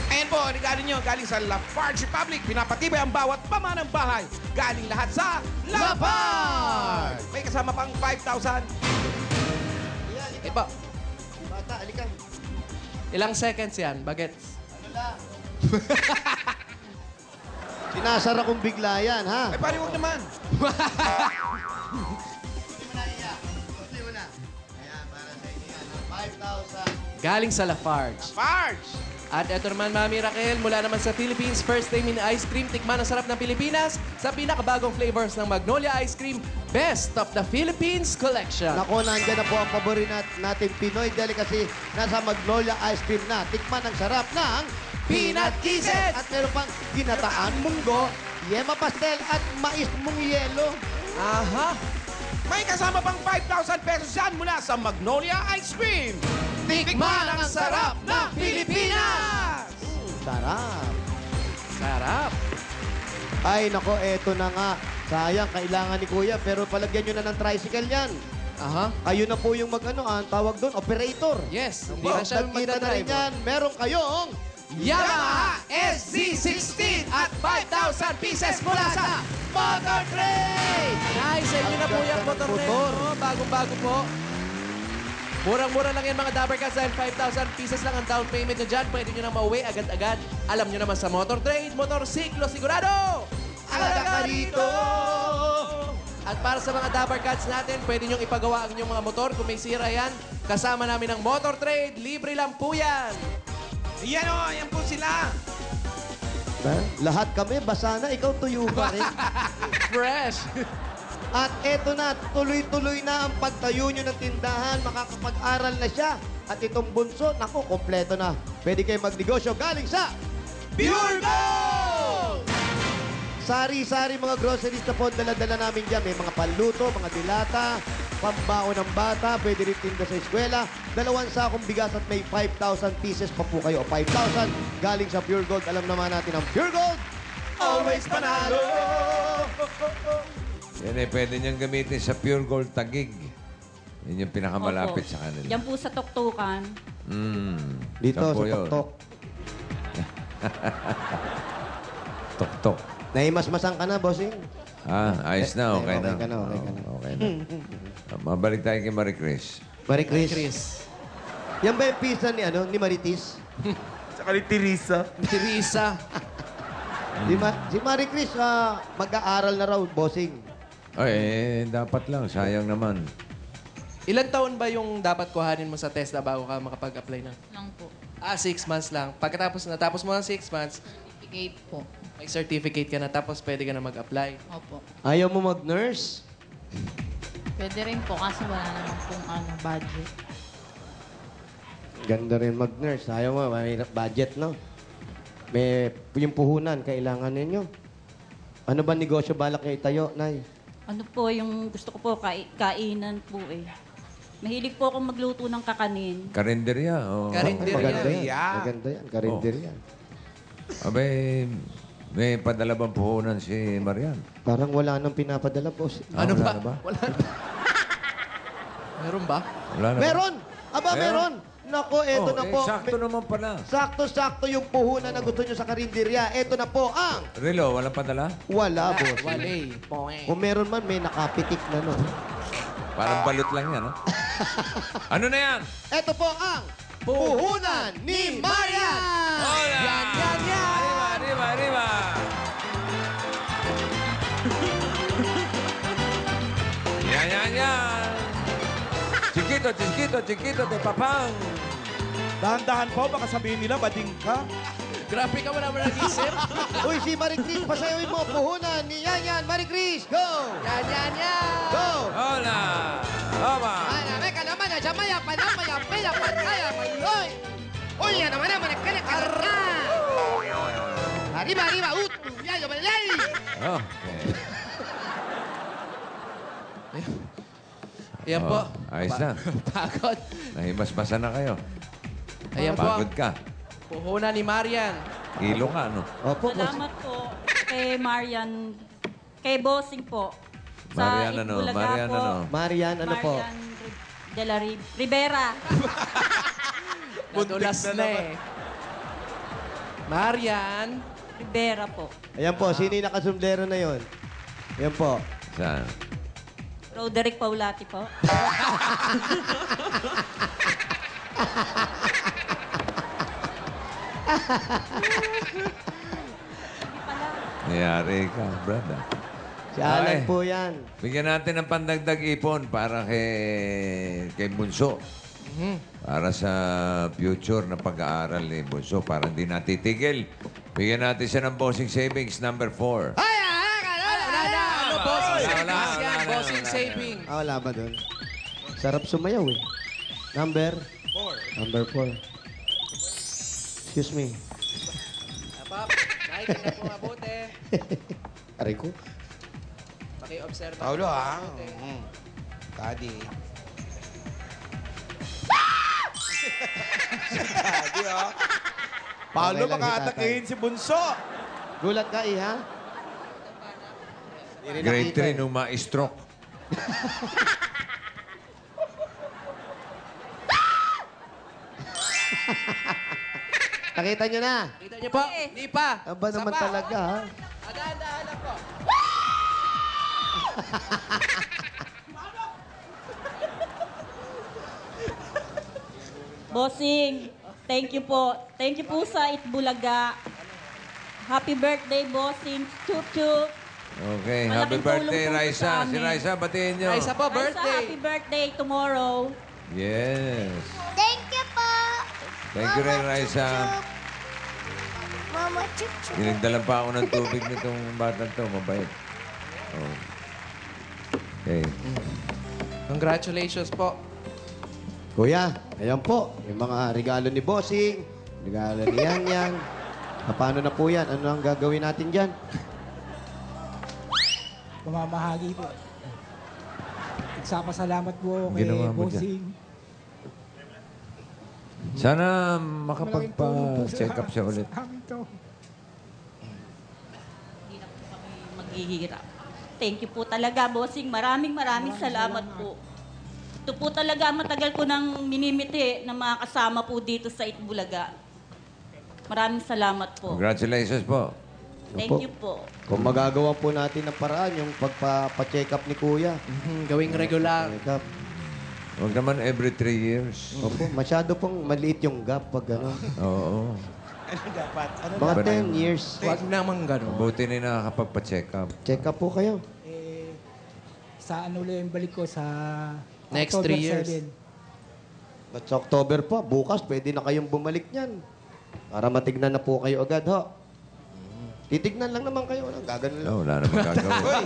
Ayan po, regalo nyo galing sa Lafarge Republic. Pinapatibay ang bawat pamanang bahay. Galing lahat sa Lafarge! May kasama pang 5,000. Iba, Bata, alika. ilang seconds yan, bagets? Sinasara kong bigla yan, ha? Ay, pare, huwag naman. Galing sa Lafarge. Lafarge! At ito naman, Mami Raquel, mula naman sa Philippines, first time in ice cream, tikman ang sarap ng Pilipinas sa pinakabagong flavors ng Magnolia Ice Cream, Best of the Philippines Collection. Nako, nandyan na po ang paborin natin Pinoy delicacy. Nasa Magnolia Ice Cream na. Tikman ang sarap ng Peanut Kisses! At meron pang ginataan munggo, yema pastel at mais mong yelo. Aha! May kasama pang 5,000 pesos yan mula sa Magnolia Ice Cream. Tikman ang sarap ng Pilipinas! Sarap. Sarap! Ay, nako, eto na nga. Sayang, kailangan ni Kuya, pero palagyan nyo na ng tricycle yan. Aha. Kayo na po yung ang tawag doon, operator. Yes, hindi na siya Nakita na rin magdadrive. yan. Meron kayong Yamaha SZ16 at 5,000 pieces mula sa Motor Trade! Nice! Sa inyo na po yung motor trade. Oh, bagong-bago po. Murang-mura lang yan mga Dabber Cats dahil 5,000 pieces lang ang down payment nyo dyan. Pwede nyo na mauwi agad-agad. Alam nyo naman sa Motor Trade, motorsiklo sigurado! Alaga ka rito! At para sa mga Dabber Cats natin, pwede nyo ipagawa ang inyong mga motor. Kung may sira yan, kasama namin ang Motor Trade. Libre lang po yan. Yan o, yan po sila. Lahat kami, basa na. Ikaw tuyo pa rin. Fresh! At eto na, tuloy-tuloy na ang pagtayo nyo ng tindahan. Makakapag-aral na siya. At itong bunso, naku, kompleto na. Pwede kayo magnegosyo galing sa Pure Gold! Sari-sari mga groceries na po, dala-dala namin dyan. May mga panluto, mga dilata, pambao ng bata, pwede rin tinda sa eskwela. 2 sakong bigas at may 5,000 pieces pa po kayo. 5,000 galing sa Pure Gold. Alam naman natin ang Pure Gold. Always panalo! Yan ay pwede niyang gamitin sa Pure Gold Tagig. Yan yung pinakamalapit Opo. sa kanila. Yan po sa tuktukan. Dito, Saan po sa yun? tuktok. Tuktok. Naimasmasan ka na, bossing. Ayos na. Okay na. Okay ka na, okay ka na. Okay na. Mabalik tayo kay Marie Chris. Marie Chris. Yan ba yung pizza ni, ni Maritis? Tsaka ni Teresa. Teresa. Si Marie Chris, mag-aaral na raw, bossing. Ay, dapat lang. Sayang naman. Ilan taon ba yung dapat kuhanin mo sa TESDA bago ka makapag-apply na? Lang po. 6 months lang. Pagkatapos natapos mo ng 6 months, Certificate po. may certificate ka na tapos pwede ka na mag-apply. Opo. Ayaw mo mag-nurse? Pwede rin po kasi wala naman pong budget. Ganda rin mag-nurse. Ayaw mo, may budget, no? May yung puhunan, kailangan ninyo. Ano ba negosyo balak niyo itayo, Nay? Ano po yung gusto ko po, kainan po eh. Mahilig po akong magluto ng kakanin. Karinderya. Oh. Maganda yan. Maganda yan, karinderya. Abay, may padala bang puhunan si Marian? Parang wala nang pinapadala, boss. Ano wala ba? na ba? Wala na. Meron ba? Wala na ba? Meron! Aba, Meron? meron! Nako, eto na po. Sakto naman pala. Sakto-sakto yung puhunan na gusto nyo sa karinderya. Eto na po ang... Rilo, walang padala? Wala, boss. Wale. Kung meron man, may nakapitik na, no? Parang balot lang yan, no? Ano na yan? Eto po ang puhunan ni Marian! Hola! Yan! Arriba! Yan! Chiquito, de papang! Dahan-dahan po, baka sabihin nila, bading ka. Grabe ka, wala mo nag-isip. Uy, si Marie Chris, pasayawin mo. Puhunan ni Yan. Marie Chris, go! Yan! Go! Hola! Oba! Meka naman, Jamaya, Panamaya, Pela, Pantaya, Maloy! Uy, yan naman, Manakana, Karaka! Arriba, Yayo, Malay! Okay. Ayan po. Ayos na. Pagod. Nahimasmasan na kayo. Ayan po. Pagod ka. Puhunan ni Marian. Kilo ka, no? Opo, Salamat po kay Marian, kay Bossing po. Marian ano? Itbulaga Marian po. ano? Marian, ano po? Marian de la Rivera. Nadulas na eh. Marian. Rivera po. Ayan po, sino yung nakasumblero na yon? Ayan po. Saan? Roderick Paulati po. Nayari ka, brother. Si Alan Ay. po yan. Bigyan natin ng pandagdag ipon para kay Bunso. Para sa future na pag-aaral ni Bunso. Para hindi natitigil. Bigyan natin siya ng bossing savings number 4. Ano, bossing savings wala, yan. wala, Bossing wala. savings. Wala ba doon? Sarap sumayaw eh. Number 4. Excuse me. Apap, nakikin na po mabuti. Aray ko. Paki-observe. Paulo, ha? Daddy. Daddy, oh. Paolo, Okay lang baka si tatay. atakihin si Bunso. Gulat ka, ha? Grade 3 nung ma-stroke. Nakita nyo na. Kita niyo po. Di pa. Aba naman Isa pa. talaga, ha? Dahan-dahan lang po. Bossing, thank you po. Thank you po sa Itbulaga. Happy birthday, Bossing. Chup-chup. Okay, happy Malaking birthday, tulong po Raisa. sa Si amin. Raisa, batiin nyo. Raisa po, Raisa, birthday. happy birthday tomorrow. Yes. Thank you po! Thank you rin, Raisa. Mama Chup-Chup. Pinagdalan pa ako ng tubig nitong batang to. Mabait. Oh. Okay. Congratulations po. Kuya, ayan po. Yung mga regalo ni Bossing, regalo ni Yan. Paano na po yan? Ano ang gagawin natin dyan? Pamamahagi po. Salamat po kay Ginawa mo dyan. Bossing. Sana Malaking tulong po makapagpa-check up siya ulit. Amin to. Hindi na po kami maghihirap. Thank you po talaga, bossing. Maraming salamat po. Ito po talaga matagal ko nang minimiti na mga kasama po dito sa Itbulaga. Maraming salamat po. Congratulations po. Thank you po. Kung magagawa po natin ng paraan, yung pagpa-check up ni Kuya. Gawing regular. Check up. Huwag naman every 3 years. Opo, masyado pong maliit yung gap pag gano'n. Oo. Ano dapat? Ano Mga Ba na 10 yung- years. Huwag naman gano'n. Buti na nakakapagpa-check up. Check up po kayo. Sa ano ulit yung balik ko sa Next October 3 years. 7. At sa October pa, bukas, pwede na kayong bumalik niyan. Para matignan na po kayo agad, ho. Titignan lang naman kayo. Gaganon lang. Wala naman gagawin.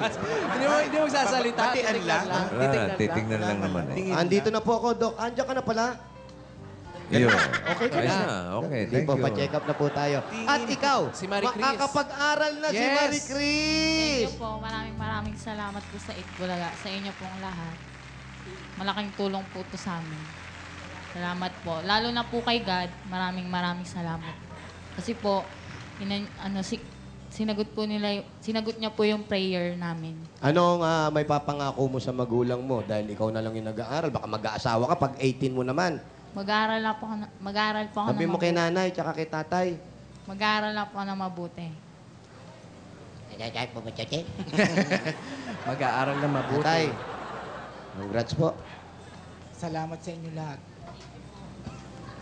Hindi mo magsasalita. Patian lang. Wala na, titignan lang naman eh. Andito na po ako, Doc. Andiyan ka na pala. Yun. Okay ka Ayos na. na. Okay, Hindi thank po, you. pa-check up na po tayo. At ikaw, Si Marie Chris. makakapag-aral na si Yes. Marie Chris. Thank you po. Maraming salamat po sa Itbulaga, sa inyo pong lahat. Malaking tulong po ito sa amin. Salamat po. Lalo na po kay God, maraming salamat. Kasi po, sinagot niya po yung prayer namin. Anong may papangako mo sa magulang mo? Dahil ikaw na lang yung nag-aaral. Baka mag-aasawa ka pag 18 mo naman. Mag-aaral po ako Sabi na mo kay mabuti. nanay, tsaka kay tatay. Mag-aaral po ako na mabuti. Mag-aaral na mabuti. Tatay, congrats po. Salamat sa inyo lahat.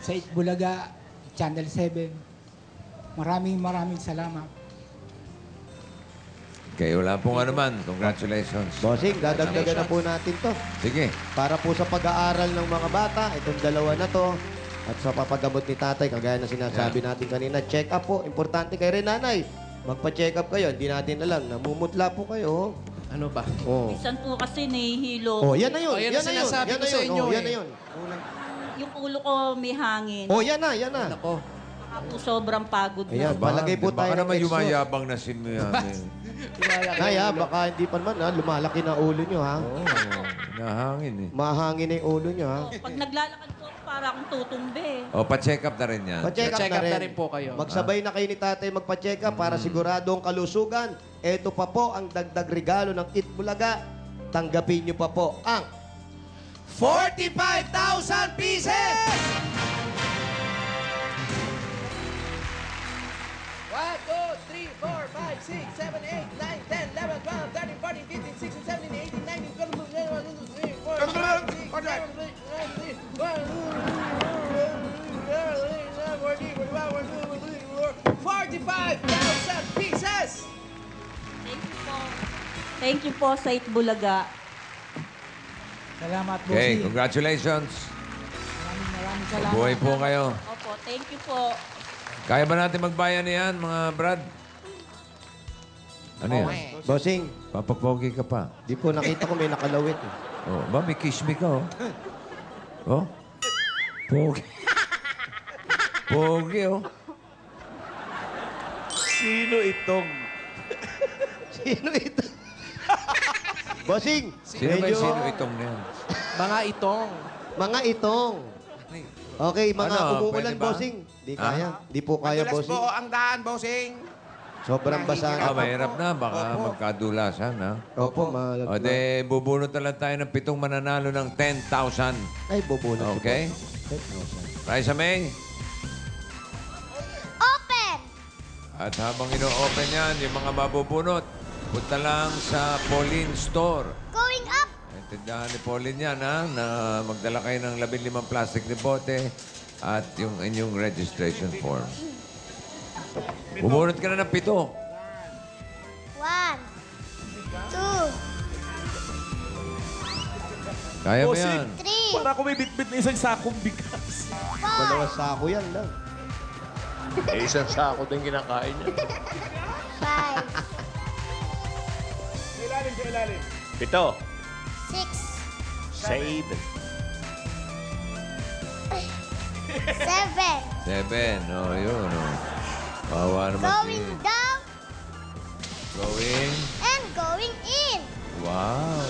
Sa Itbulaga, Channel 7, maraming salamat. Kayo wala pong ano man. Congratulations. Bossing, dadagdagan na po natin to. Sige. Para po sa pag-aaral ng mga bata, itong dalawa na to. At sa papagamot ni tatay, kagaya na sinasabi natin kanina, check up po. Importante kayo rin, nanay. Magpa-check up kayo. Hindi natin alam. Namumutla po kayo. Ano ba? Oh. Minsan po kasi nahihilo. Oh, yan na yun. Oh, yan yan ang na yun. sinasabi Yan ko na sa yun. inyo, Oh, yan eh. na yun. Yung ulo ko may hangin. Oh, yan na. Yan na. Ako. Baka po sobrang pagod Ayan, na. palagay po tayo Baka ng naman exo. yumayabang na si Miami. Nay, baka hindi pa naman, lumalaki na ulo nyo, ha? Oo, nahangin eh. Mahangin na yung ulo nyo, ha? Pag naglalakad po ako, para akong tutumbe. O, pa-check up na rin yan. Pa-check up, Check up na rin po kayo. Magsabay na kayo ni tatay magpa-check up para siguradong kalusugan. Ito pa po ang dagdag regalo ng Itbulaga. Tanggapin nyo pa po ang 45,000 pieces! 1, 2, 3, 4, 5, 6, 7, 8, 9, 10, 11, 12, 13, 14, 15, 16, 17, 18, 19, 20, 45,000 pieces! Thank you po sa Itbulaga. Salamat, Okay, bossing. congratulations. Maraming salamat. Buhay po kayo. Opo, thank you po. Kaya ba natin magbayan niyan, mga Brad? Ano yan? Bossing. Papapogi ka pa. Di po, nakita ko may nakalawit. Oh, ba, may kiss me ka, oh. Oh? Pogi. Pogi, oh. Sino itong? Sino ito? Bossing. Sino ba yung sino itong na yan? Mga itong. Mga itong. Okay, mga Ano, umuulan, pwede ba? bossing. Di kaya. Di po kaya, Madulas bossing. po ang daan, bossing. Sobrang basa na. Mahirap na. Baka magkadulasan, ha? Opo, O, de, bubunot na lang tayo ng 7 mananalo ng 10,000. Ay, bubunot. Okay? Raisa May. Open! At habang ino-open yan, yung mga mabubunot, punta lang sa Pauline Store. Going up! Tindahan ni Pauline yan, ha? Na magdala kayo ng 15 plastic na bote at yung inyong registration form. Bumunot ka na ng 7. 1, 2, Kaya mo Bossing, yan. 3, Para ako may bitbit na isang sakong bigas. 4, Dalawa sako yan lang. Eh, isang sako din kinakain niya. 5, Ilalim sa ilalim. 7. 6, 7. 7. 7. Oh, yun. Oh. Bawa naman Going down Going. and going in. Wow.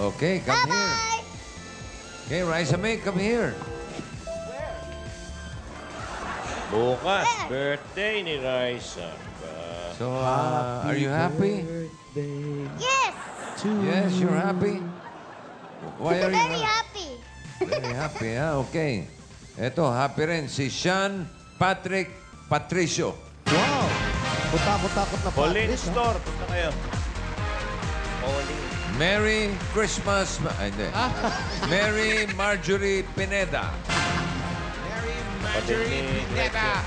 Okay, come here. Bye-bye! Okay, Raisa May, come here. Bukas, birthday ni Raisa. So, are you happy? Yes! Yes, you're happy? Why are you Very happy. Very happy, ha? Okay. Eto, happy rin si Sean Patrick Patricio. Wow! Takot na Pauline Patrick, ha? Store, punta kayo. Pauline. Merry Christmas. Ay, hindi. Mary Marjorie Pineda. Marjorie Pineda.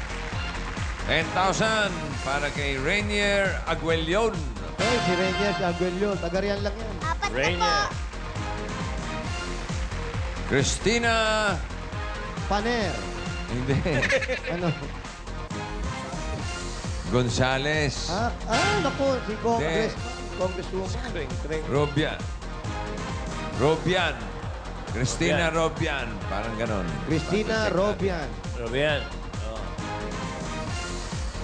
10,000 para kay Rainier Aguelion. Hey, si Rainier, si Aguelio. Tagarian lang yan. Apat na po. Rainier. Christina. Paner. Hindi. Ano? Gonzales. Naku, si Congresswoman. Robian. Christina Robian. Parang ganon. Christina Robian. Robian. Oh.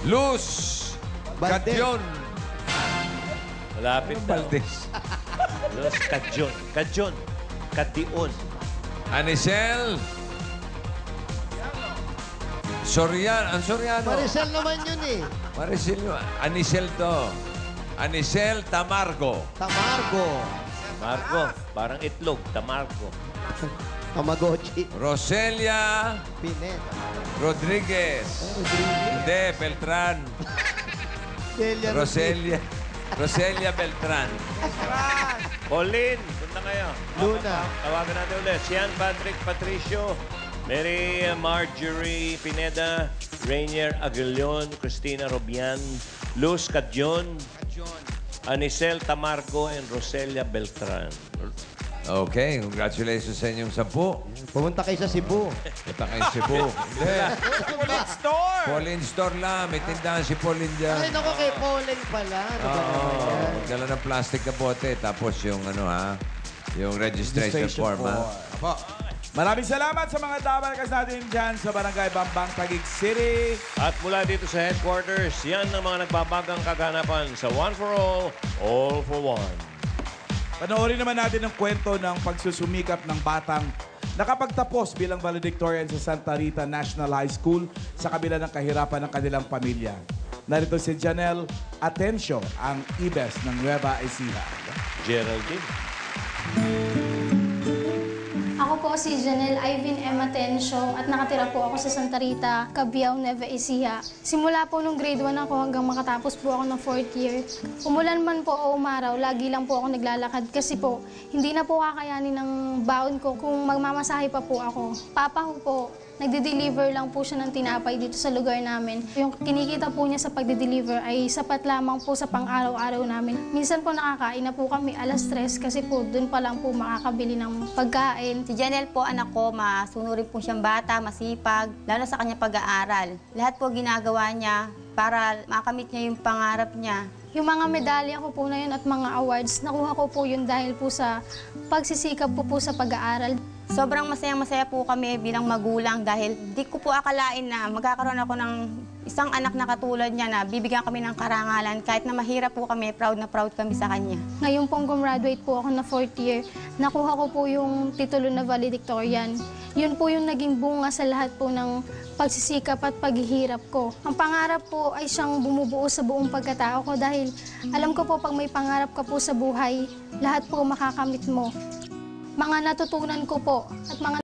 Luz. Valdez. Cadyon. Malapit daw. Valdez. Los Cadyon. Cadyon. Kation. Anisel. Soriano. Ang Soriano. Maricel naman yun eh. Maricel yun. Anisel to. Anisel Tamargo. Tamargo. Tamargo. Parang itlog. Tamargo. Tamagotchi. Roselia Pinet. Rodriguez. Hindi, Beltran. Delia Roselia Beltran. Pauline, punta kayo. Luna. Tawagan natin ulit. Sean Patrick Patricio, Mary Marjorie Pineda, Rainier Aguilion, Christina Robian, Luz Cadyon, Anisel Tamargo, and Roselia Beltran. Okay, congratulations sa inyong 10. Pumunta kayo sa Cebu. Punta kayo sa Cebu. Hindi. Pauline Store! Pauline Store lang. May tindahan si Pauline dyan. Ay, naku, kay Pauline pala. Ano ba naman yan? Magdala ng plastic na bote. Tapos yung yung registration form, ha? Apo. Maraming salamat sa mga dabarkas natin dyan sa Barangay Bambang, Taguig City. At mula dito sa headquarters, yan ang mga nagbabagang kaganapan sa One for All for One. Panoorin naman natin ang kwento ng pagsusumikap ng batang nakapagtapos bilang valedictorian sa Santa Rita National High School sa kabila ng kahirapan ng kanilang pamilya. Narito si Janelle Atencio, ang ibes ng Nueva Ecija. Geraldine. Ako po si Janelle Ivan M. Atencio at nakatira po ako sa Santa Rita, Cabiao, Nueva Ecija. Simula po nung grade 1 ako hanggang makatapos po ako ng 4th year. Umulan man po o umaraw, lagi lang po ako naglalakad kasi po hindi na po kakayanin ng baon ko kung magmamasahe pa po ako. Papa ko po, nagde-deliver lang po siya ng tinapay dito sa lugar namin. Yung kinikita po niya sa pagde-deliver ay sapat lamang po sa pang-araw-araw namin. Minsan po nakakain na po kami 3:00 kasi po doon pa lang po makakabili ng pagkain. Si Janelle po, anak ko, masunurin po siyang bata, masipag, lalo sa kanya pag-aaral. Lahat po ginagawa niya para makamit niya yung pangarap niya. Yung mga medalya ko po na yun at mga awards, nakuha ko po yun dahil po sa pagsisikap ko po sa pag-aaral. Sobrang masayang-masaya po kami bilang magulang dahil di ko po akalain na magkakaroon ako ng isang anak na katulad niya na bibigyan kami ng karangalan. Kahit na mahirap po kami, proud na proud kami sa kanya. Ngayon pong gumraduate po ako na 4th year, nakuha ko po yung titulo na valedictorian. Yun po yung naging bunga sa lahat po ng pagsisikap at paghihirap ko. Ang pangarap po ay siyang bumubuo sa buong pagkatao ko dahil alam ko po pag may pangarap ka po sa buhay, lahat po makakamit mo. Mga natutunan ko po at mga